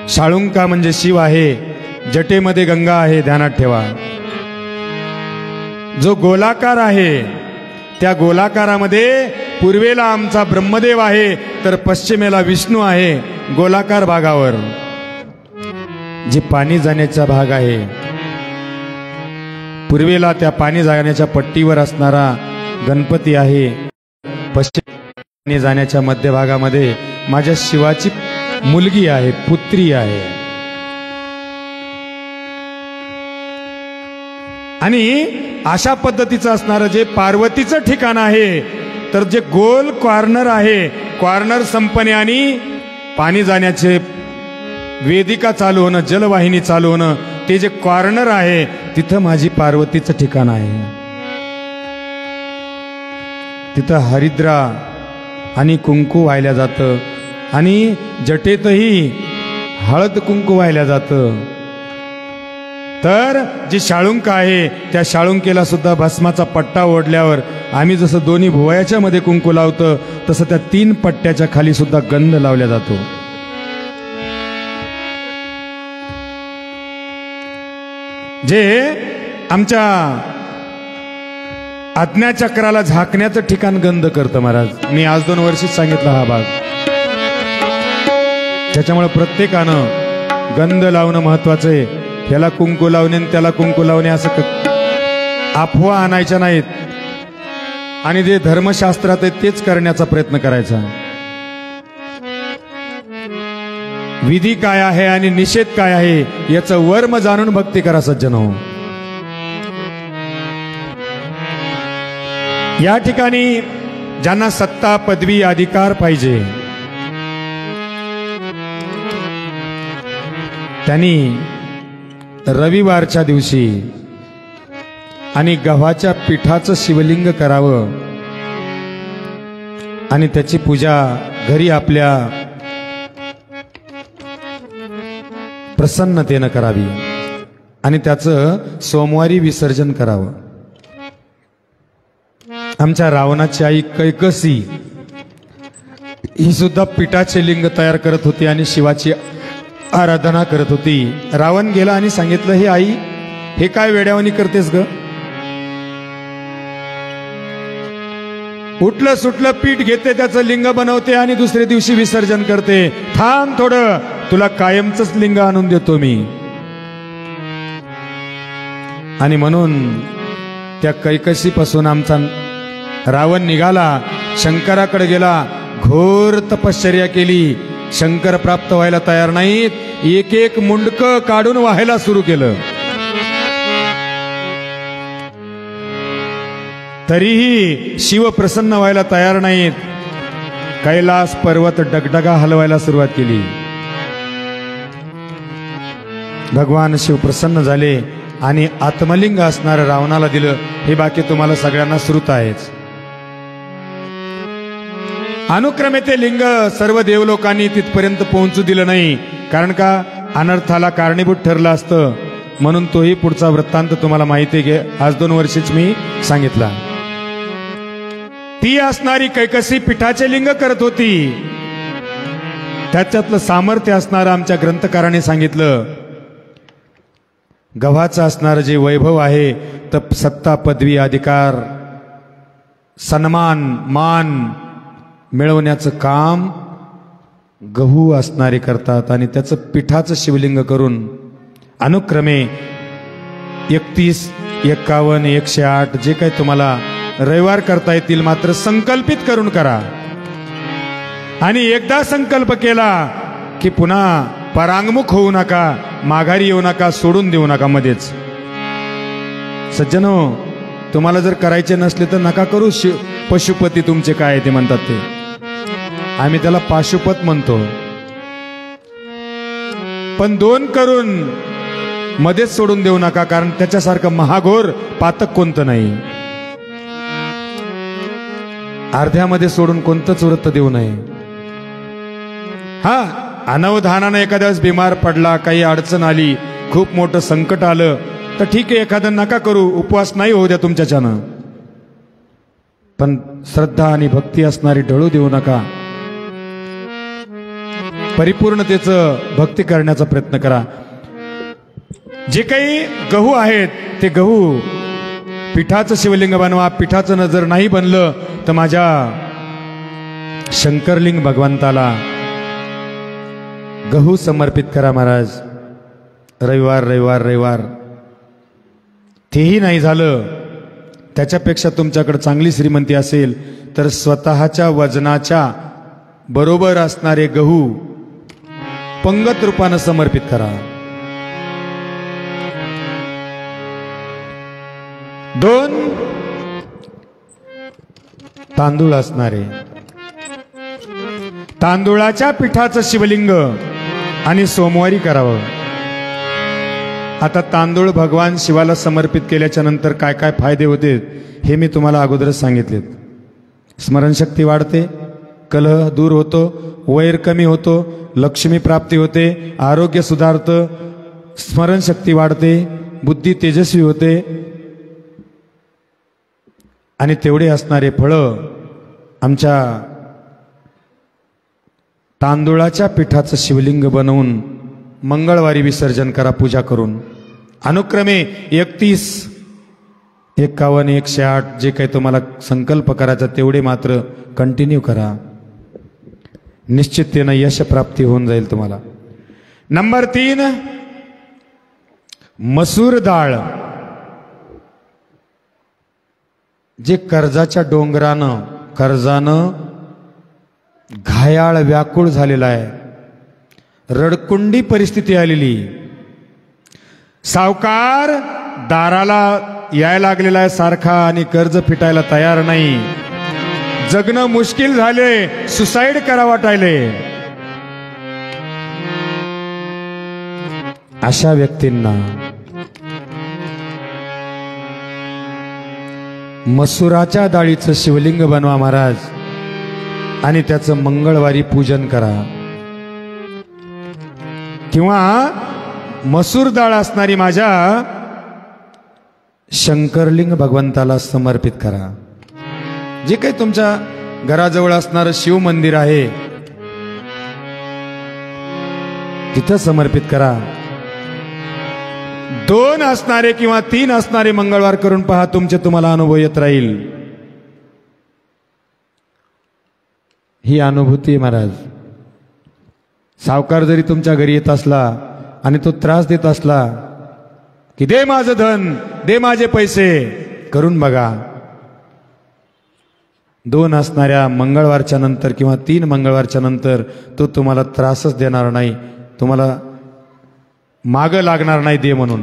शाळुंका म्हणजे शिव आहे, जटेमध्ये गंगा आहे, ध्यानात ठेवा. जो गोलाकार आहे त्या गोलाकारामध्ये पूर्वेला आमचा ब्रह्मदेव आहे तर पश्चिमेला विष्णू आहे. गोलाकार भागावर जे पाणी जाण्याचा भाग आहे, पूर्वेला त्या पाणी जाण्याच्या पट्टीवर असणारा गणपती आहे. पश्चिम जाण्याच्या मध्यभागामध्ये माझ्या शिवाची मुलगी आहे, पुत्री आहे. आणि अशा पद्धतीचं असणारं जे पार्वतीचं ठिकाण आहे, तर जे गोल कॉर्नर आहे, कॉर्नर संपणे आणि पाणी जाण्याचे वेदिका चालू होणं, जलवाहिनी चालू होणं, ते जे कॉर्नर आहे तिथं माझी पार्वतीचं ठिकाण आहे. तिथं हरिद्रा आणि कुंकू वाहिल्या जातं आणि जटेतही हळद कुंकू वाहिल्या जातं. तर जी शाळुंक आहे त्या शाळुंकेला सुद्धा भस्माचा पट्टा ओढल्यावर आम्ही जसं दोन्ही भुवयाच्या मध्ये कुंकू लावतो तसं त्या 3 पट्ट्याच्या खाली सुद्धा गंध लावला जातो. जे आमच्या आज्ञाचक्राला झाकण्याचं ठिकाण गंध करतं महाराज. मी आज 2 वर्षीच सांगितलं हा भाग. त्याच्यामुळे प्रत्येकानं गंध लावणं महत्वाचं आहे. याला कुंकू लावणे आणि त्याला कुंकू लावणे असं अफवा आणायच्या नाहीत. आणि जे धर्मशास्त्रात आहे तेच करण्याचा प्रयत्न करायचा. विधी काय आहे आणि निषेध काय आहे याचं वर्म जाणून भक्ती करा सज्जन हो. या ठिकाणी ज्यांना सत्ता पदवी अधिकार पाहिजे त्यांनी रविवारच्या दिवशी आणि गव्हाच्या पिठाचं शिवलिंग करावं आणि त्याची पूजा घरी आपल्या प्रसन्नतेनं करावी आणि त्याचं सोमवारी विसर्जन करावं. आमच्या रावणाची आई कैकसी ही सुद्धा पिठाचे लिंग तयार करत होती आणि शिवाची आराधना करत होती. रावण गेला आणि सांगितलं, हे आई, हे काय वेड्यावानी करतेस ग? उठलं सुटलं पीठ घेते, त्याचं लिंग बनवते आणि दुसऱ्या दिवशी विसर्जन करते. थांब थोडं, तुला कायमचंच लिंग आणून देतो मी. आणि म्हणून त्या कैकसीपासून आमचा रावण निघाला, शंकराकडे गेला, घोर तपश्चर्या केली. शंकर प्राप्त व्हायला तयार नाहीत. एक एक मुंडकं काढून व्हायला सुरू केलं. तरीही शिव प्रसन्न व्हायला तयार नाहीत. कैलास पर्वत डगडगा हलवायला सुरुवात केली. भगवान शिव प्रसन्न झाले आणि आत्मलिंग असणारं रावणाला दिलं. हे बाकी तुम्हाला सगळ्यांना श्रुत आहेच. अनुक्रमे ते लिंग सर्व देवलोकांनी तिथपर्यंत पोहोचू दिलं नाही, कारण का अनर्थाला कारणीभूत ठरलं असतं. म्हणून तोही पुढचा वृत्तांत तुम्हाला माहिती घे, आज 2 वर्षीच मी सांगितला. ती असणारी कैकसी पिठाचे लिंग करत होती. त्याच्यातलं सामर्थ्य असणारं आमच्या ग्रंथकाराने सांगितलं. गव्हाचं असणारं जे वैभव आहे, तर सत्ता पदवी अधिकार सन्मान मान मिळवण्याचं काम गहू असणारे करतात आणि त्याचं पिठाचं शिवलिंग करून अनुक्रमे 31, 51, 108 जे काही तुम्हाला रविवार करता येतील, मात्र संकल्पित करून करा. आणि एकदा संकल्प केला की पुन्हा परांगमुख होऊ नका, माघारी येऊ नका, सोडून देऊ नका मध्येच. सज्जनो, तुम्हाला जर करायचे नसले तर नका करू. पशुपती तुमचे काय ते म्हणतात ते, आम्ही त्याला पाशुपत म्हणतो. पण 2 करून मध्येच सोडून देऊ नका, कारण त्याच्यासारखं महाघोर पातक कोणतं नाही. अर्ध्यामध्ये सोडून कोणतंच व्रत देऊ नये. हा, अनवधानानं एखाद्या वेळेस बिमार पडला, काही अडचण आली, खूप मोठं संकट आलं तर ठीक आहे, एखादं नका करू, उपवास नाही होऊ द्या तुमच्याच्यानं. पण श्रद्धा आणि भक्ती असणारी ढळू देऊ नका. परिपूर्णतेचं भक्ती करण्याचा प्रयत्न करा. जे काही गहू आहेत ते गहू पिठाचं शिवलिंग बनवा. पिठाचं जर नाही बनलं तर माझ्या शंकरलिंग भगवंताला गहू समर्पित करा महाराज. रविवार रविवार रविवार. तेही नाही झालं, त्याच्यापेक्षा तुमच्याकडे चांगली श्रीमंती असेल तर स्वतःच्या वजनाच्या बरोबर असणारे गहू पंगत रूपानं समर्पित करा. 2 तांदूळ असणारे, तांदूळाच्या पिठाचं शिवलिंग आणि सोमवारी करावं. आता तांदूळ भगवान शिवाला समर्पित केल्याच्या नंतर काय काय फायदे होते हे मी तुम्हाला अगोदरच सांगितलेत. स्मरणशक्ती वाढते, कलह दूर होतो, वैर कमी होतो, लक्ष्मी प्राप्ती होते, आरोग्य सुधारतं, स्मरणशक्ती वाढते, बुद्धी तेजस्वी होते. आणि तेवढे असणारे फळं आमच्या तांदूळाच्या पिठाचं शिवलिंग बनवून मंगळवारी विसर्जन करा पूजा करून. अनुक्रमे 31, 51, 108 जे काही तुम्हाला संकल्प करायचा तेवढे मात्र कंटिन्यू करा. निश्चिततेनं यश प्राप्ती होऊन जाईल तुम्हाला. नंबर 3, मसूर डाळ. जे कर्जाच्या डोंगरानं, कर्जानं घायाळ व्याकुळ झालेला आहे, रडकुंडी परिस्थिती आलेली, सावकार दाराला यायला लागलेला आहे सारखा आणि कर्ज फिटायला तयार नाही, जगणं मुश्किल झाले, सुसाईड करा वाटायले, अशा व्यक्तींना मसुराच्या डाळीचं शिवलिंग बनवा महाराज आणि त्याचं मंगळवारी पूजन करा. किंवा मसूर डाळ असणारी माझ्या शंकरलिंग भगवंताला समर्पित करा. जे काही तुमच्या घराजवळ असणारं शिव मंदिर आहे तिथं समर्पित करा. 2 असणारे किंवा 3 असणारे मंगळवार करून पहा, तुमचे तुम्हाला अनुभव येत राहील. ही अनुभूती महाराज. सावकार जरी तुमच्या घरी येत असला आणि तो त्रास देत असला की दे माझं धन, दे माझे पैसे, करून बघा. 2 असणाऱ्या मंगळवारच्या नंतर किंवा 3 मंगळवारच्या नंतर तो तुम्हाला त्रासच देणार नाही, तुम्हाला माग लागणार नाही दे म्हणून.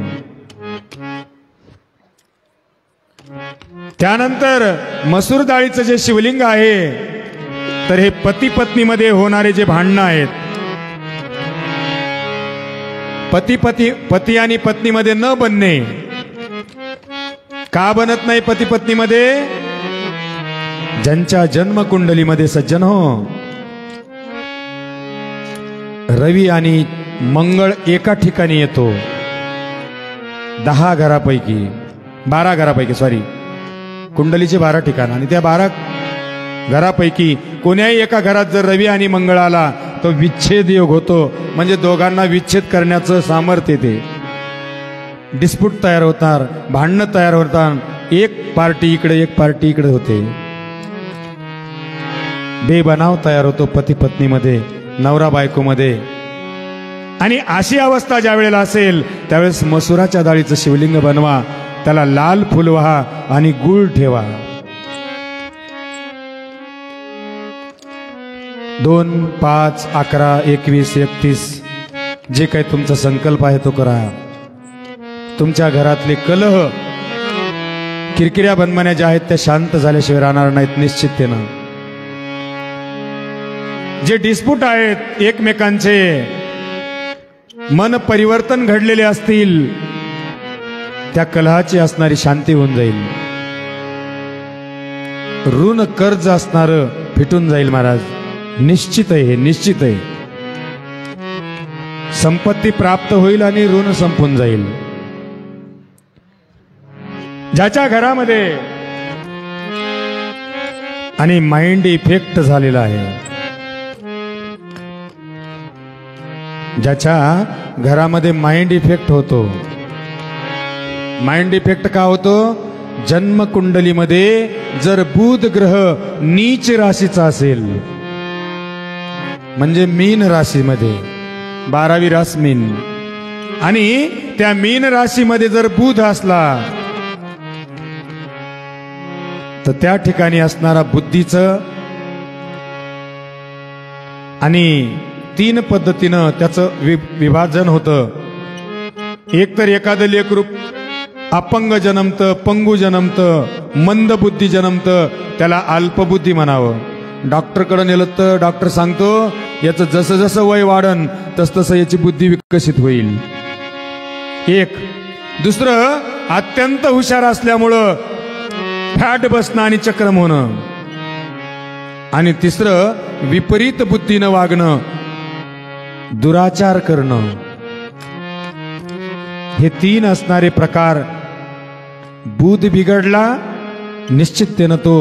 त्यानंतर मसूर डाळीचं जे शिवलिंग आहे तर हे पती पत्नीमध्ये होणारे जे भांडणं आहेत, पती आणि पत्नीमध्ये न बनणे. का बनत नाही पती पत्नीमध्ये? ज्यांच्या जन्मकुंडलीमध्ये सज्जन हो रवी आणि मंगळ एका ठिकाणी येतो, 10 घरापैकी 12 घरापैकी कुंडलीचे 12 ठिकाण, आणि त्या 12 घरापैकी कोण्याही एका घरात जर रवी आणि मंगळ आला तो विच्छेद योग होतो. म्हणजे दोघांना विच्छेद करण्याचं सामर्थ्य ते. डिस्प्यूट तयार होणार, भांडणं तयार होतात, एक पार्टी इकडे एक पार्टी इकडे होते, बेबनाव तयार होतो पती पत्नीमध्ये. नवरा बायकोमध्ये. आणि अशी अवस्था ज्या वेळेला असेल त्यावेळेस मसुराच्या डाळीचं शिवलिंग बनवा, त्याला लाल फुल व्हा आणि गुळ ठेवा. 2, 5, 11, 21, 31 जे काही तुमचा संकल्प आहे तो करा. तुमच्या घरातले कलह किरकिऱ्या बनमान्या ज्या आहेत त्या शांत झाल्याशिवाय राहणार नाहीत निश्चिततेनं. जे डिस्प्यूट आहेत एकमेकांचे मन परिवर्तन घडलेले असतील त्या कलहाची असणारी शांती होऊन जाईल. ऋण कर्ज असणारं फिटून जाईल महाराज. निश्चित आहे, हे निश्चित आहे. संपत्ती प्राप्त होईल आणि ऋण संपून जाईल. ज्याच्या घरामध्ये आणि माइंड इफेक्ट झालेला आहे, ज्याच्या घरामध्ये माइंड इफेक्ट होतो. माइंड इफेक्ट का होतो? जन्मकुंडलीमध्ये जर बुध ग्रह नीच राशीचा असेल, म्हणजे मीन राशीमध्ये 12वी रास मीन, आणि त्या मीन राशीमध्ये जर बुध असला तर त्या ठिकाणी असणारा बुद्धीचं आणि 3 पद्धतीनं त्याचं विभाजन होतं. एक तर एखादं लेकरूप अपंग जन्मतं, पंगू जन्मतं, मंद बुद्धी जन्मतं, त्याला अल्पबुद्धी म्हणावं. डॉक्टरकडे नेलं तर डॉक्टर सांगतो याचं जसं जसं वय वाढन तसतसं याची बुद्धी विकसित होईल. एक. दुसरं, अत्यंत हुशार असल्यामुळं फॅट बसणं आणि चक्रम होणं. आणि तिसरं, विपरीत बुद्धीनं वागणं, दुराचार करणं. हे 3 असणारे प्रकार. बुध बिघडला निश्चिततेनं तो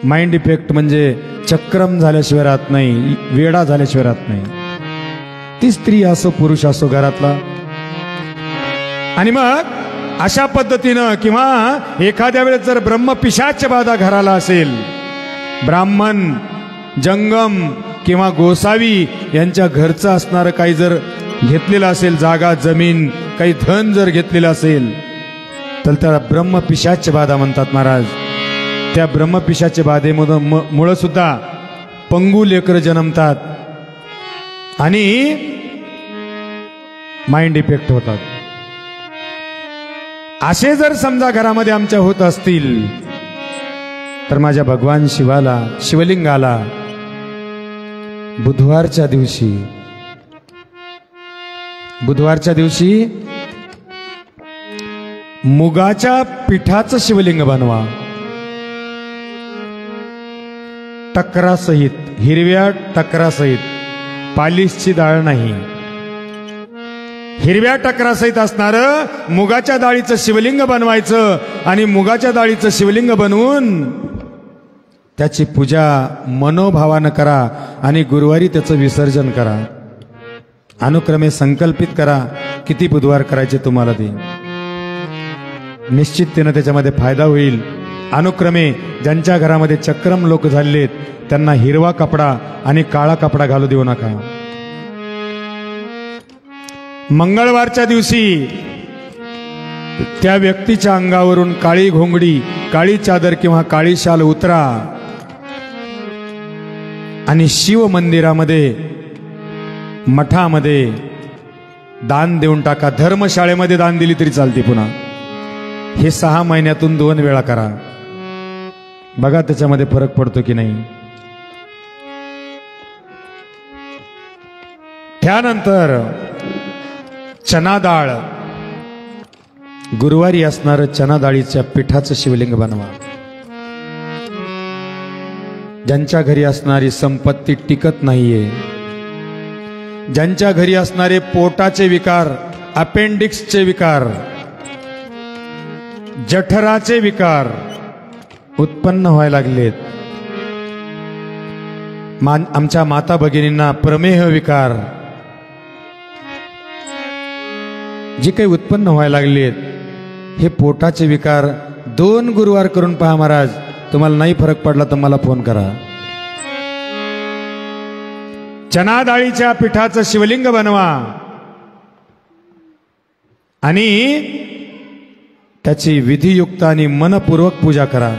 माइंड इफेक्ट म्हणजे चक्रम झाल्याशिवाय राहत नाही, वेडा झाल्याशिवाय राहत नाही. ती स्त्री असो पुरुष असो घरातला. आणि मग अशा पद्धतीनं किंवा एखाद्या वेळेस जर ब्रह्मपिशाच बाधा घराला असेल, ब्राह्मण, जंगम किंवा गोसावी यांच्या घरचं असणारं काही जर घेतलेलं असेल, जागा जमीन काही धन जर घेतलेलं असेल तर त्याला ब्रह्मपिशाच बाधा म्हणतात महाराज. त्या ब्रह्मपिशाच्या बाधेमधून मुळे सुद्धा पंगू लेकर जन्मतात आणि माइंड इफेक्ट होतात. असे जर समजा घरामध्ये आमच्या होत असतील तर माझ्या भगवान शिवाला, शिवलिंगाला बुधवारच्या दिवशी मुगाच्या पिठाचं शिवलिंग बनवा. टकरासहित, हिरव्या टकरासहित, पालिशची डाळ नाही, हिरव्या टकरासहित असणारं मुगाच्या डाळीचं शिवलिंग बनवायचं. आणि मुगाच्या डाळीचं शिवलिंग बनवून त्याची पूजा मनोभावानं करा आणि गुरुवारी त्याचं विसर्जन करा. अनुक्रमे संकल्पित करा किती बुधवार करायचे तुम्हाला ते. निश्चिततेनं त्याच्यामध्ये फायदा होईल. अनुक्रमे ज्यांच्या घरामध्ये चक्रम लोक झालेत त्यांना हिरवा कपडा आणि काळा कपडा घालू देऊ नका. मंगळवारच्या दिवशी त्या व्यक्तीच्या अंगावरून काळी घोंगडी, काळी चादर किंवा काळी शाल उतरा आणि शिव मंदिरामध्ये, मठामध्ये दान देऊन टाका. धर्मशाळेमध्ये दान दिली तरी चालते. पुन्हा हे 6 महिन्यातून 2 वेळा करा. बघा त्याच्यामध्ये फरक पडतो की नाही. त्यानंतर चना डाळ, गुरुवारी असणारं चना डाळीच्या पिठाचं शिवलिंग बनवा. ज्यांच्या घरी असणारी संपत्ती टिकत नाहीये, ज्यांच्या घरी असणारे पोटाचे विकार, अपेंडिक्सचे विकार, जठराचे विकार उत्पन्न व्हायला लागलेत, आमच्या माता भगिनींना प्रमेह विकार जे काही उत्पन्न व्हायला लागलेत, हे पोटाचे विकार 2 गुरुवार करून पहा महाराज. तुम्हाला नाही फरक पडला तर मला फोन करा. चना डाळीच्या पिठाचं शिवलिंग बनवा आणि त्याची विधियुक्त आणि मनपूर्वक पूजा करा.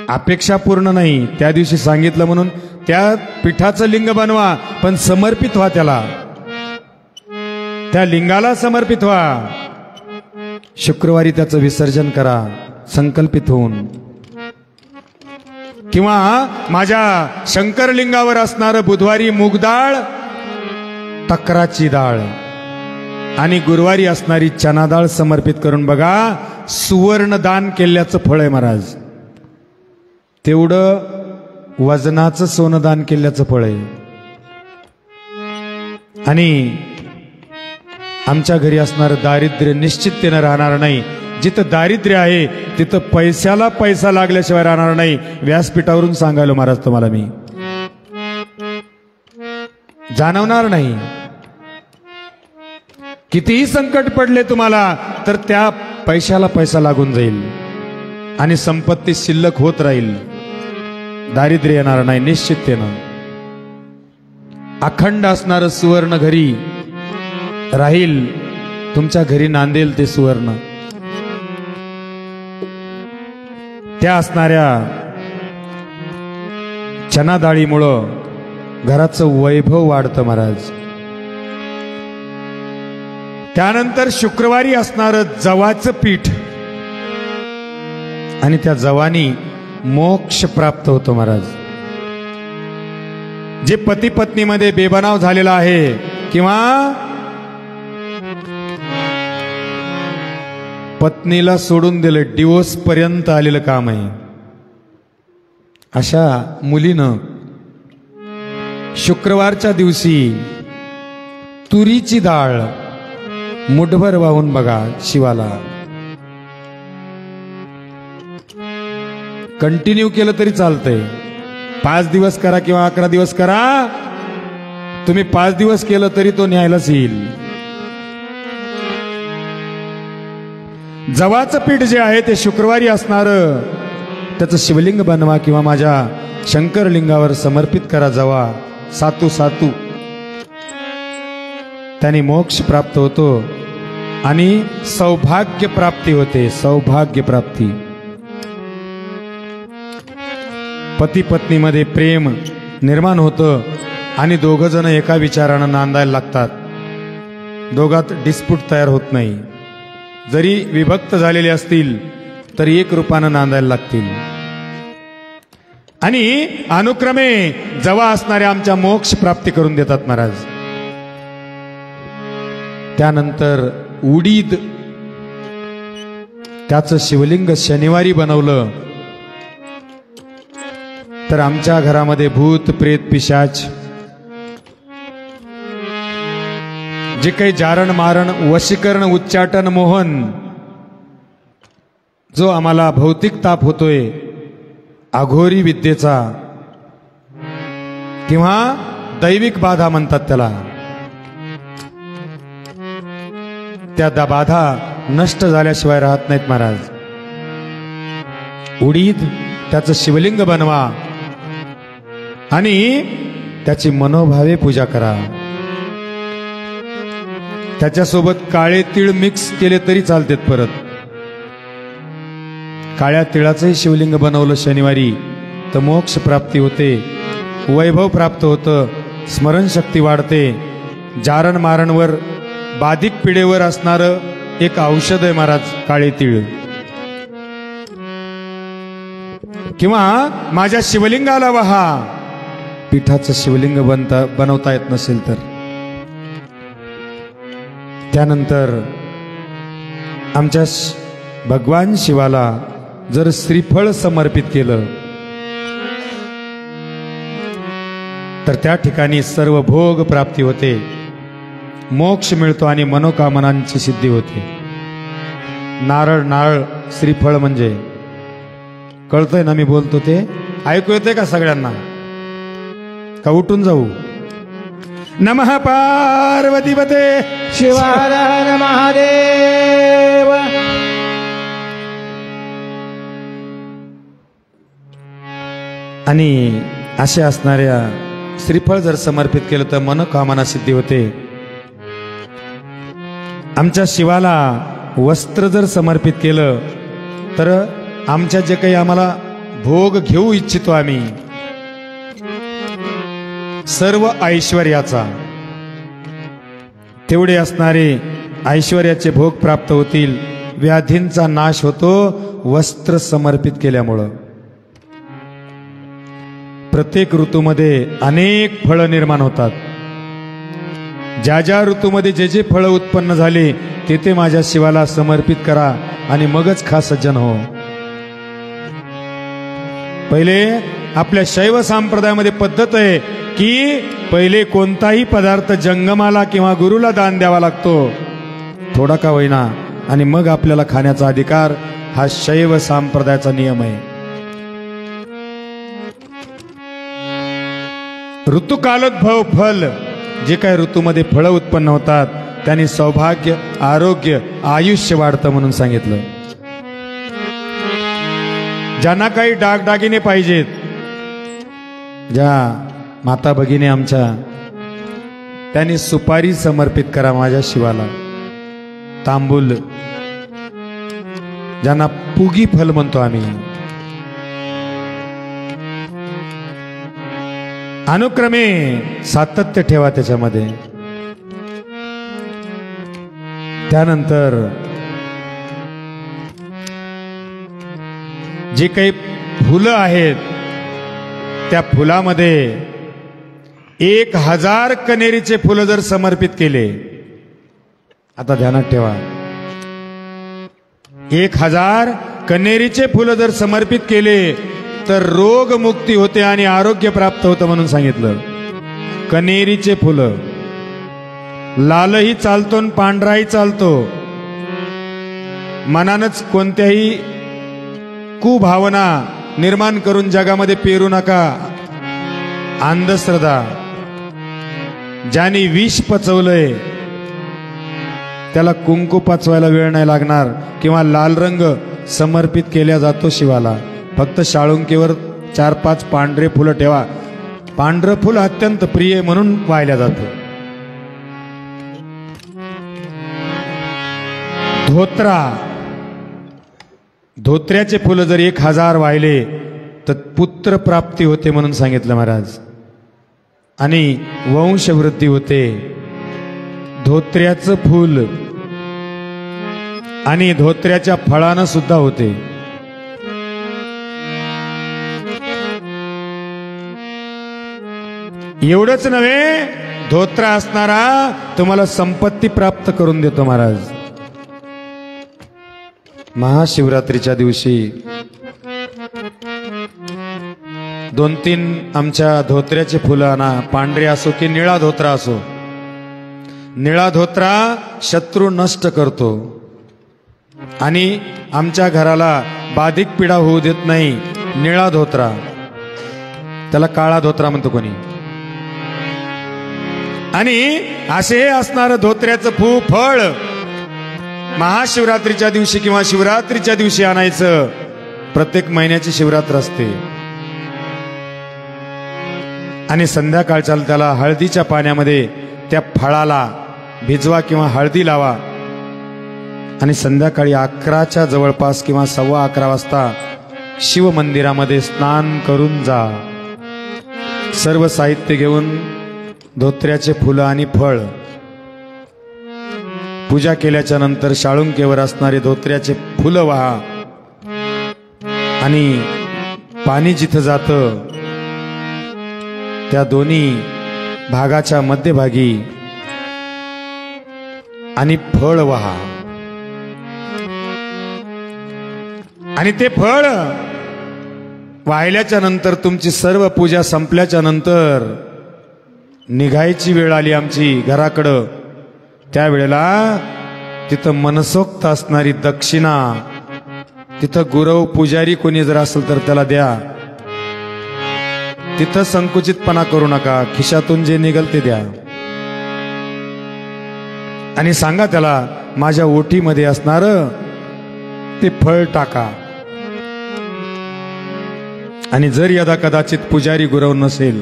अपेक्षा पूर्ण नाही, त्या दिवशी सांगितलं म्हणून त्या पिठाचं लिंग बनवा, पण समर्पित व्हा त्याला, त्या लिंगाला समर्पित व्हा. शुक्रवारी त्याचं विसर्जन करा संकल्पित होऊन. किंवा माझ्या शंकरलिंगावर असणारं बुधवारी मूगडाळ, तक्राची डाळ आणि गुरुवारी असणारी चना डाळ समर्पित करून बघा. सुवर्ण दान केल्याचं फळ आहे महाराज. तेवढं वजनाचं सोनं दान केल्याचं फळ आहे. आणि आमच्या घरी असणारं दारिद्र्य निश्चिततेनं राहणार नाही. जिथं दारिद्र्य आहे तिथं पैशाला पैसा लागल्याशिवाय राहणार नाही. व्यासपीठावरून सांगायलो महाराज तुम्हाला मी, जाणवणार नाही. कितीही संकट पडले तुम्हाला तर त्या पैशाला पैसा लागून जाईल आणि संपत्ती शिल्लक होत राहील. दारिद्र्य येणार नाही निश्चिततेनं. अखंड असणारं सुवर्ण घरी राहील. तुमच्या घरी नांदेल ते सुवर्ण. त्या असणाऱ्या चना डाळीमुळं घराचं वैभव वाढतं महाराज. त्यानंतर शुक्रवारी असणारं जवाचं पीठ आणि त्या जवानी मोक्ष प्राप्त होतो महाराज. जे पती पत्नीमध्ये बेबनाव झालेला आहे किंवा पत्नीला सोडून दिलं, डिवोर्स पर्यंत आलेलं काम आहे, अशा मुलीनं शुक्रवारच्या दिवशी तुरीची डाळ मुठभर वाहून बघा शिवाला. कंटिन्यू केलं तरी चालतंय. 5 दिवस करा किंवा 11 दिवस करा. तुम्ही 5 दिवस केलं तरी तो न्यायलाच येईल. जवाचं पीठ जे आहे ते शुक्रवारी असणारं त्याचं शिवलिंग बनवा किंवा माझ्या शंकरलिंगावर समर्पित करा. जवा सातू सातू, त्याने मोक्ष प्राप्त होतो आणि सौभाग्य प्राप्ती होते. सौभाग्य प्राप्ती. पती पत्नीमध्ये प्रेम निर्माण होतं आणि दोघ जण एका विचारानं नांदायला लागतात. दोघात डिस्प्यूट तयार होत नाही. जरी विभक्त झालेले असतील तरी एक रूपानं नांदायला लागतील. आणि अनुक्रमे जवा असणाऱ्या आमच्या मोक्ष प्राप्ती करून देतात महाराज. त्यानंतर उडीद, त्याचं शिवलिंग शनिवारी बनवलं तर आमच्या घरामध्ये भूत प्रेत पिशाच जे काही जारण मारण वशीकरण उच्चाटन मोहन जो आम्हाला भौतिक ताप होतोय, अघोरी विद्येचा किंवा दैविक बाधा म्हणतात त्याला, त्या बाधा नष्ट झाल्याशिवाय राहत नाहीत महाराज. उडीद त्याचं शिवलिंग बनवा आणि त्याची मनोभावे पूजा करा. त्याच्यासोबत काळे तीळ मिक्स केले तरी चालतात. परत काळ्या तिळाचंही शिवलिंग बनवलं शनिवारी तर मोक्ष प्राप्ती होते, वैभव प्राप्त होतं, स्मरणशक्ती वाढते. जारण मारणवर बाधिक पिढेवर असणारं एक औषध आहे महाराज काळे तीळ. किंवा माझ्या शिवलिंगाला वहा, पिठाचं शिवलिंग बनवता येत नसेल तर. त्यानंतर आमच्या भगवान शिवाला जर श्रीफळ समर्पित केलं तर त्या ठिकाणी सर्व भोग प्राप्ती होते, मोक्ष मिळतो आणि मनोकामनांची सिद्धी होते. नारळ नारळ श्रीफळ म्हणजे कळतंय ना मी बोलतो ते? ऐकू येतंय का सगळ्यांना? का उठून जाऊ? नमः पार्वतीपते शिव हर हर महादेव. आणि अशा असणाऱ्या श्रीफळ जर समर्पित केलं तर मनोकामना सिद्धी होते. आमच्या शिवाला वस्त्र जर समर्पित केलं तर आमच्या जे काही आम्हाला भोग घेऊ इच्छितो आम्ही सर्व ऐश्वर्याचा तेवढे असणारे ऐश्वर्याचे भोग प्राप्त होतील. व्याधींचा नाश होतो वस्त्र समर्पित केल्यामुळं. प्रत्येक ऋतूमध्ये अनेक फळं निर्माण होतात. ज्या ज्या ऋतूमध्ये जे जे फळं उत्पन्न झाले ते ते माझ्या शिवाला समर्पित करा आणि मगच खा सज्जन हो. पहिले आपल्या शैव संप्रदायामध्ये पद्धत आहे की पहिले कोणताही पदार्थ जंगमाला किंवा गुरुला दान द्यावा लागतो थोडा का होईना, आणि मग आपल्याला खाण्याचा अधिकार. हा शैव संप्रदायाचा नियम आहे. ऋतुकालोद्भव फल, जे काही ऋतूमध्ये फळं उत्पन्न होतात त्यांनी सौभाग्य, आरोग्य, आयुष्य वाढतं म्हणून सांगितलं. ज्यांना काही दागदागिने पाहिजेत, ज्या माता भगिनी आमच्या, त्यांनी सुपारी समर्पित करा माझ्या शिवाला. तांबूल, ज्यांना पुगी फल म्हणतो आम्ही, अनुक्रमे सातत्य ठेवा त्याच्यामध्ये. त्यानंतर जे काही फुलं आहेत त्या फुलामध्ये 1000 कनेरीचे फुलं जर समर्पित केले, आता ध्यानात ठेवा, 1000 कनेरीचे फुलं जर समर्पित केले तर रोगमुक्ती होते आणि आरोग्य प्राप्त होतं म्हणून सांगितलं. कनेरीचे फुलं, लालही चालतो आणि पांढराही चालतो. मनानच कोणत्याही कुभावना निर्माण करून जगामध्ये पेरू नका. अंधश्रद्धा, ज्याने विष पचवलंय त्याला कुंकू पचवायला वेळ नाही लागणार, किंवा लाल रंग समर्पित केला जातो शिवाला. फक्त शाळुंकीवर 4-5 पांढरे फुलं ठेवा. पांढरं फुल अत्यंत प्रिय म्हणून वाहिल्या जातं. धोत्रा, धोत्र्याचे फुलं जर 1000 वाहिले तर पुत्र प्राप्ती होते म्हणून सांगितलं महाराज, आणि वंशवृद्धी होते. धोत्र्याचं फूल आणि धोत्र्याच्या फळानं सुद्धा होते. एवढंच नव्हे, धोत्रा असणारा तुम्हाला संपत्ती प्राप्त करून देतो महाराज. महाशिवरात्रीच्या दिवशी 2-3 आमच्या धोत्र्याचे फुलं आणा, पांढरे असो की निळा धोत्रा असो. निळा धोत्रा शत्रू नष्ट करतो आणि आमच्या घराला बाधिक पीडा होऊ देत नाही. निळा धोत्रा, त्याला काळा धोत्रा म्हणतो कोणी. आणि असे असणारं धोत्र्याचं फळ महाशिवरात्रीच्या दिवशी किंवा शिवरात्रीच्या दिवशी आणायचं. प्रत्येक महिन्याची शिवरात्र असते आणि संध्याकाळच्या त्याला हळदीच्या पाण्यामध्ये त्या फळाला भिजवा किंवा हळदी लावा आणि संध्याकाळी 11च्या जवळपास किंवा 11:15 वाजता शिव मंदिरामध्ये स्नान करून जा. सर्व साहित्य घेऊन धोत्र्याचे फुलं आणि फळ पूजा केल्याच्या नंतर शाळुंकेवर असणारे धोत्र्याचे फुलं वाहा आणि पाणी जिथं जातं त्या दोन्ही भागाच्या मध्यभागी आणि फळ वाहा. आणि ते फळ वाहिल्याच्या नंतर तुमची सर्व पूजा संपल्याच्या नंतर निघायची वेळ आली आमची घराकडं. त्यावेळेला तिथं मनसोक्त असणारी दक्षिणा, तिथं गुरव पुजारी कोणी जर असेल तर त्याला द्या. तिथं संकुचितपणा करू नका, खिशातून जे निघल ते द्या. आणि सांगा त्याला माझ्या ओठीमध्ये असणार ते फळ टाका. आणि जर यदा कदाचित पुजारी गुरव नसेल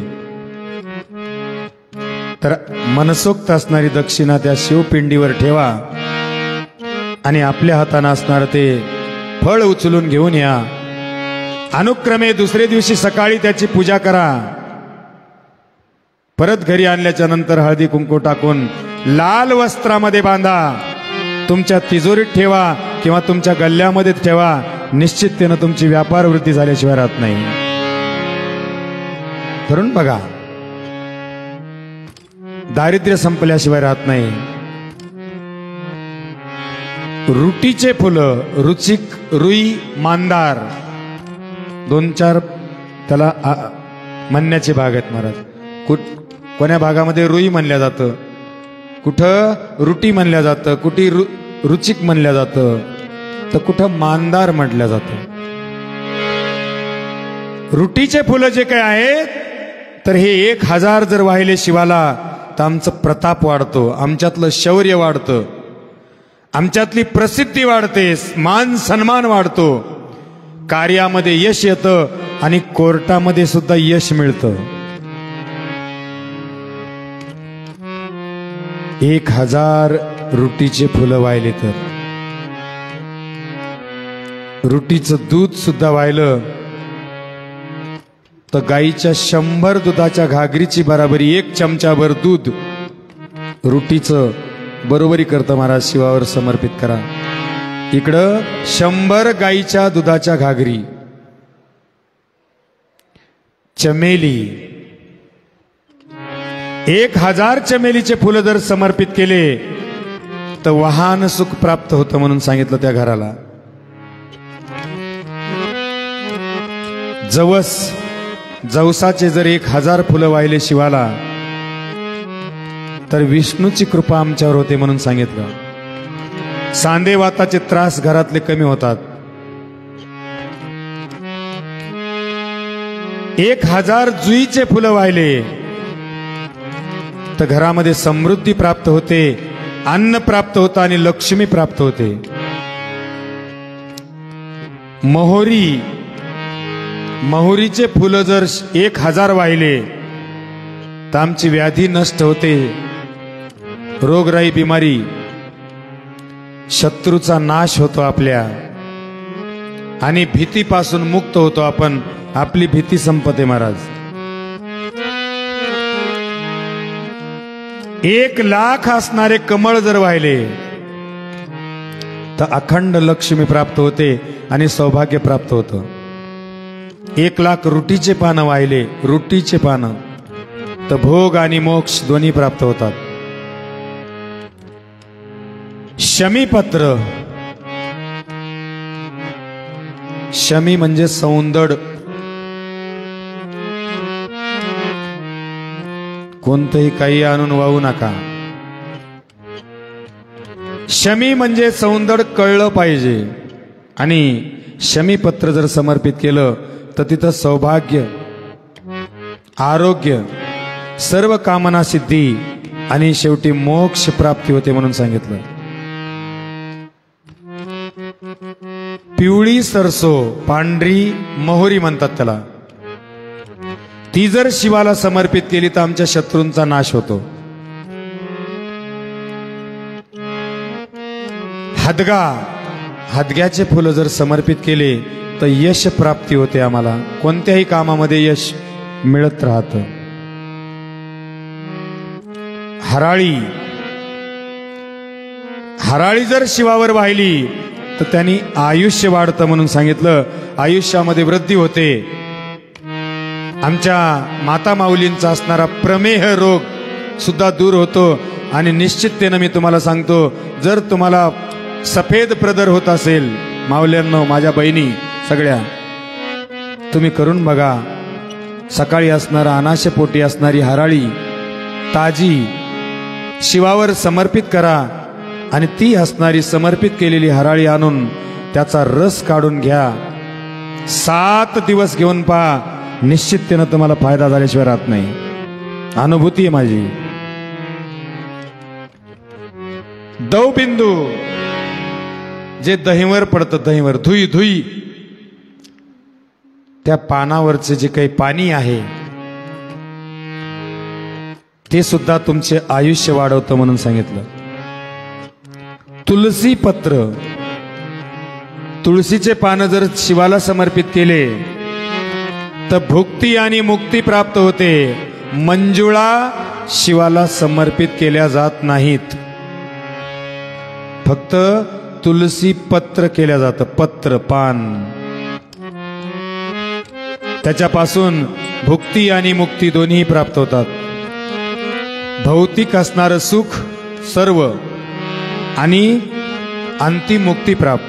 तर मनसोक्त असणारी दक्षिणा त्या शिवपिंडीवर ठेवा आणि आपल्या हाताने असणार ते फळ उचलून घेऊन या. अनुक्रमे दुसरे दिवशी सकाळी त्याची पूजा करा. परत घरी आणल्याच्या नंतर हळदी कुंकू टाकून लाल वस्त्रामध्ये बांधा. तुमच्या तिजोरीत ठेवा किंवा तुमच्या गल्ल्यामध्ये ठेवा. निश्चिततेनं तुमची व्यापार वृद्धी झाल्याशिवाय राहत नाही. करून बघा, दारिद्र्य संपल्याशिवाय राहत नाही. रुटीचे फुलं, रुचिक, रुई, मांदार, 2-4 त्याला म्हणण्याचे भाग आहेत महाराज. कोण्या भागामध्ये रुई म्हणल्या जातं, कुठं रुटी म्हणल्या जातं, कुठे रुचिक म्हणल्या जातं, तर कुठं मांदार म्हटलं जातं. रुटीचे फुलं जे काय आहेत, तर हे 1000 जर वाहिले शिवाला तर आमचं प्रताप वाढतो, आमच्यातलं शौर्य वाढतं, आमच्यातली प्रसिद्धी वाढते, मान सन्मान वाढतो, कार्यामध्ये यश येतं आणि कोर्टामध्ये सुद्धा यश मिळतं. 1000 रुटीचे फुलं वाहिले तर रुटीचं दूध सुद्धा वाहिलं तर गाईच्या 100 दुधाच्या घागरीची बराबरी 1 चमचाभर दूध रुटीचं बरोबरी करतं. महाराज शिवावर समर्पित करा. इकडं 100 गाईच्या दुधाच्या घागरी. चमेली 1000 चमेलीचे फुलं जर समर्पित केले तर वाहन सुख प्राप्त होतं म्हणून सांगितलं त्या घराला. जवसाचे जर 1000 फुलं वाहिले शिवाला तर विष्णूची कृपा आमच्यावर होते म्हणून सांगितलं. सांधेवाताचे त्रास घरातले कमी होतात. 1000 जुईचे फुलं वाहिले तर घरामध्ये समृद्धी प्राप्त होते, अन्न प्राप्त होतं आणि लक्ष्मी प्राप्त होते. मोहरीचे फुलं जर 1000 वाहिले तर आमची व्याधी नष्ट होते, रोगराई बिमारी, शत्रूचा नाश होतो आपल्या आणि भीतीपासून मुक्त होतो आपण. आपली भीती संपते महाराज. 1,00,000 असणारे कमळ जर वाहिले तर अखंड लक्ष्मी प्राप्त होते आणि सौभाग्य प्राप्त होतं. 1,00,000 रुटीचे पानं वाहिले, रुटीचे पानं, तर भोग आणि मोक्ष दोन्ही प्राप्त होतात. शमीपत्र, शमी म्हणजे सौंदड. कोणतंही काही आणून वाहू नका. शमी म्हणजे सौंदड कळलं पाहिजे. आणि शमीपत्र जर समर्पित केलं तर तिथं सौभाग्य, आरोग्य, सर्व कामना सिद्धी आणि शेवटी मोक्ष प्राप्ती होते म्हणून सांगितलं. पिवळी सरसो, पांढरी मोहरी म्हणतात त्याला, ती जर शिवाला समर्पित केली तर आमच्या शत्रूंचा नाश होतो. हदग्याचे फुलं जर समर्पित केले तर यश प्राप्ती होते. आम्हाला कोणत्याही कामामध्ये यश मिळत राहतं. हराळी जर शिवावर वाहिली तर त्यांनी आयुष्य वाढतं म्हणून सांगितलं. आयुष्यामध्ये वृद्धी होते. आमच्या माता माऊलींचा असणारा प्रमेह रोग सुद्धा दूर होतो. आणि निश्चिततेनं मी तुम्हाला सांगतो, जर तुम्हाला सफेद प्रदर होत असेल, माऊल्यांनो, माझ्या बहिणी सगळ्या, तुम्ही करून बघा. सकाळी असणारा अनाशपोटी असणारी हराळी ताजी शिवावर समर्पित करा आणि ती असणारी समर्पित केलेली हराळी आणून त्याचा रस काढून घ्या. 7 दिवस घेऊन पहा, निश्चिततेनं तुम्हाला फायदा झाल्याशिवाय राहत नाही. अनुभूती आहे माझी. दवबिंदू जे दहीवर पडतं, दहीवर धुई धुई, त्या पानावरचे जे काही पाणी आहे ते सुद्धा तुमचे आयुष्य वाढवतं म्हणून सांगितलं. तुलसी पत्र, तुळशीचे पानं जर शिवाला समर्पित केले तर भुक्ती आणि मुक्ती प्राप्त होते. मंजुळा शिवाला समर्पित केल्या जात नाहीत, फक्त तुलसी पत्र केल्या जातं. पत्र, पान, त्याच्यापासून भुक्ती आणि मुक्ती दोन्ही प्राप्त होतात. भौतिक असणारं सुख सर्व आणि अंतिम मुक्ती प्राप्त.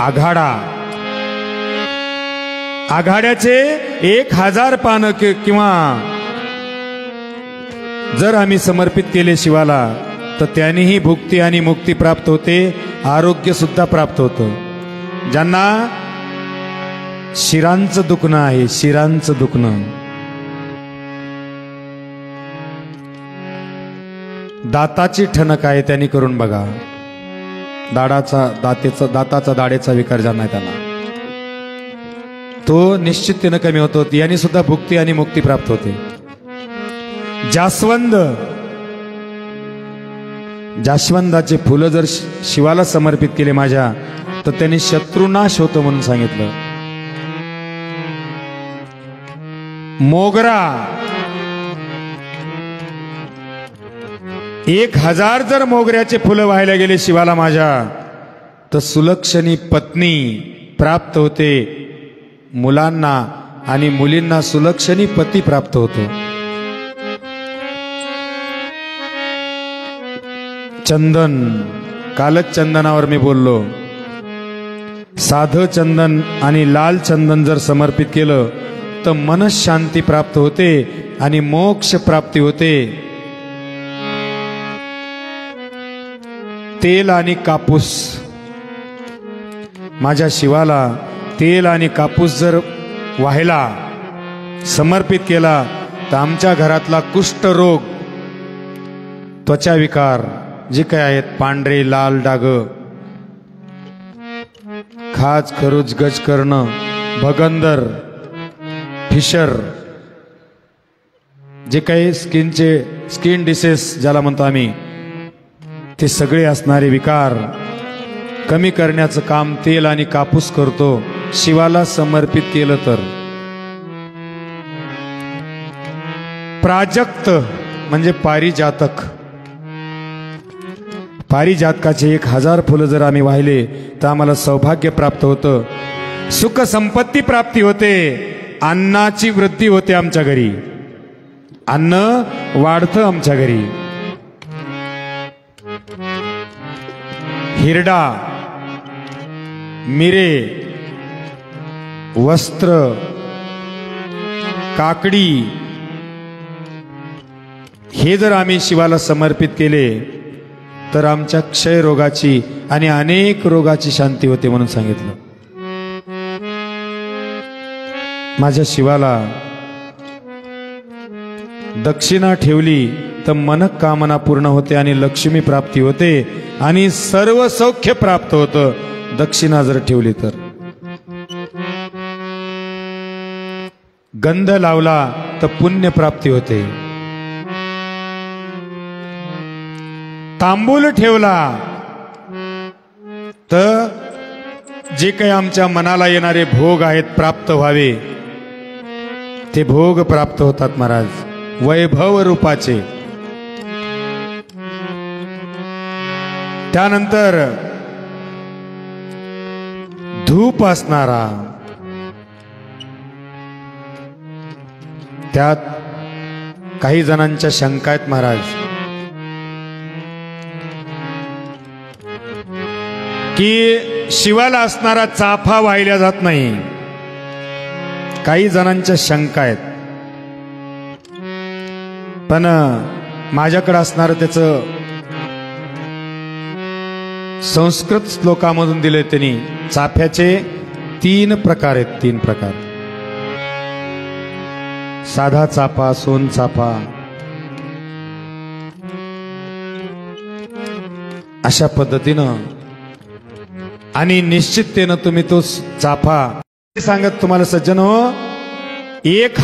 आघाडा, आघाड्याचे 1000 पानं किंवा जर आम्ही समर्पित केले शिवाला तर त्यानेही भुक्ती आणि मुक्ती प्राप्त होते, आरोग्य सुद्धा प्राप्त होतं. ज्यांना शिरांचं दुखणं आहे, शिरांचं दुखणं, दाताची ठणक आहे, त्यांनी करून बघा. दाताचा दाढेचा विकार ज्यांना आहे त्यांना तो निश्चिततेनं कमी होतो. याने सुद्धा भुक्ती आणि मुक्ती प्राप्त होते. जास्वंदाचे फुलं जर शिवाला समर्पित केले माझ्या तर त्यांनी शत्रुनाश होतो म्हणून सांगितलं. मोगरा, 1000 जर मोगऱ्याचे फुलं व्हायला गेले शिवाला माझ्या तर सुलक्षणी पत्नी प्राप्त होते. मुलांना आणि मुलींना सुलक्षणी पती प्राप्त होतो. चंदन, कालच चंदनावर मी बोललो. साधं चंदन आणि लाल चंदन जर समर्पित केलं तर मनशांती प्राप्त होते आणि मोक्ष प्राप्ती होते. तेल आणि कापूस, माझ्या शिवाला तेल आणि कापूस जर वाहिला समर्पित केला तर आमच्या घरातला कुष्ठरोग, त्वचा विकार जे काय आहेत, पांढरे लाल डाग, खाज खरूज गज करणं, भगंदर, फिशर, जे काही स्किन डिसीज ज्याला म्हणतो आम्ही, ते सगळे असणारे विकार कमी करण्याचं काम तेल आणि कापूस करतो शिवाला समर्पित केलं तर. प्राजक्त म्हणजे पारिजातक, पारिजातकाचे 1000 फुलं जर आम्ही वाहिले तर आम्हाला सौभाग्य प्राप्त होतं, सुख संपत्ती प्राप्ती होते, अन्नाची वृद्धी होते आमच्या घरी, अन्न वाढतं आमच्या घरी. हिरडा, मिरे, वस्त्र, काकडी हे जर आम्ही शिवाला समर्पित केले तर आमच्या क्षय रोगाची आणि अनेक रोगाची शांती होते म्हणून सांगितलं. माझ्या शिवाला दक्षिणा ठेवली तर मनःकामना पूर्ण होते आणि लक्ष्मी प्राप्ती होते आणि सर्व सौख्य प्राप्त होतं. दक्षिणा जर ठेवली तर. गंध लावला तर पुण्य प्राप्ती होते. तांबूल ठेवला तर जे काही आमच्या मनाला येणारे भोग आहेत प्राप्त व्हावे, ते भोग प्राप्त होतात महाराज, वैभव रूपाचे. त्यानंतर धूप असणारा, त्यात काही जणांच्या शंका आहेत महाराज की शिवाला असणारा चाफा वाहिला जात नाही. काही जणांच्या शंका आहेत, पण माझ्याकडे असणारं त्याचं संस्कृत श्लोकामधून दिले त्यांनी. चाफ्याचे 3 प्रकार आहेत, 3 प्रकार. साधा चाफा, सोन चाफा, अशा पद्धतीनं. आणि निश्चिततेनं तुम्ही तो चाफा सांगत तुम्हाला सज्जन हो, एक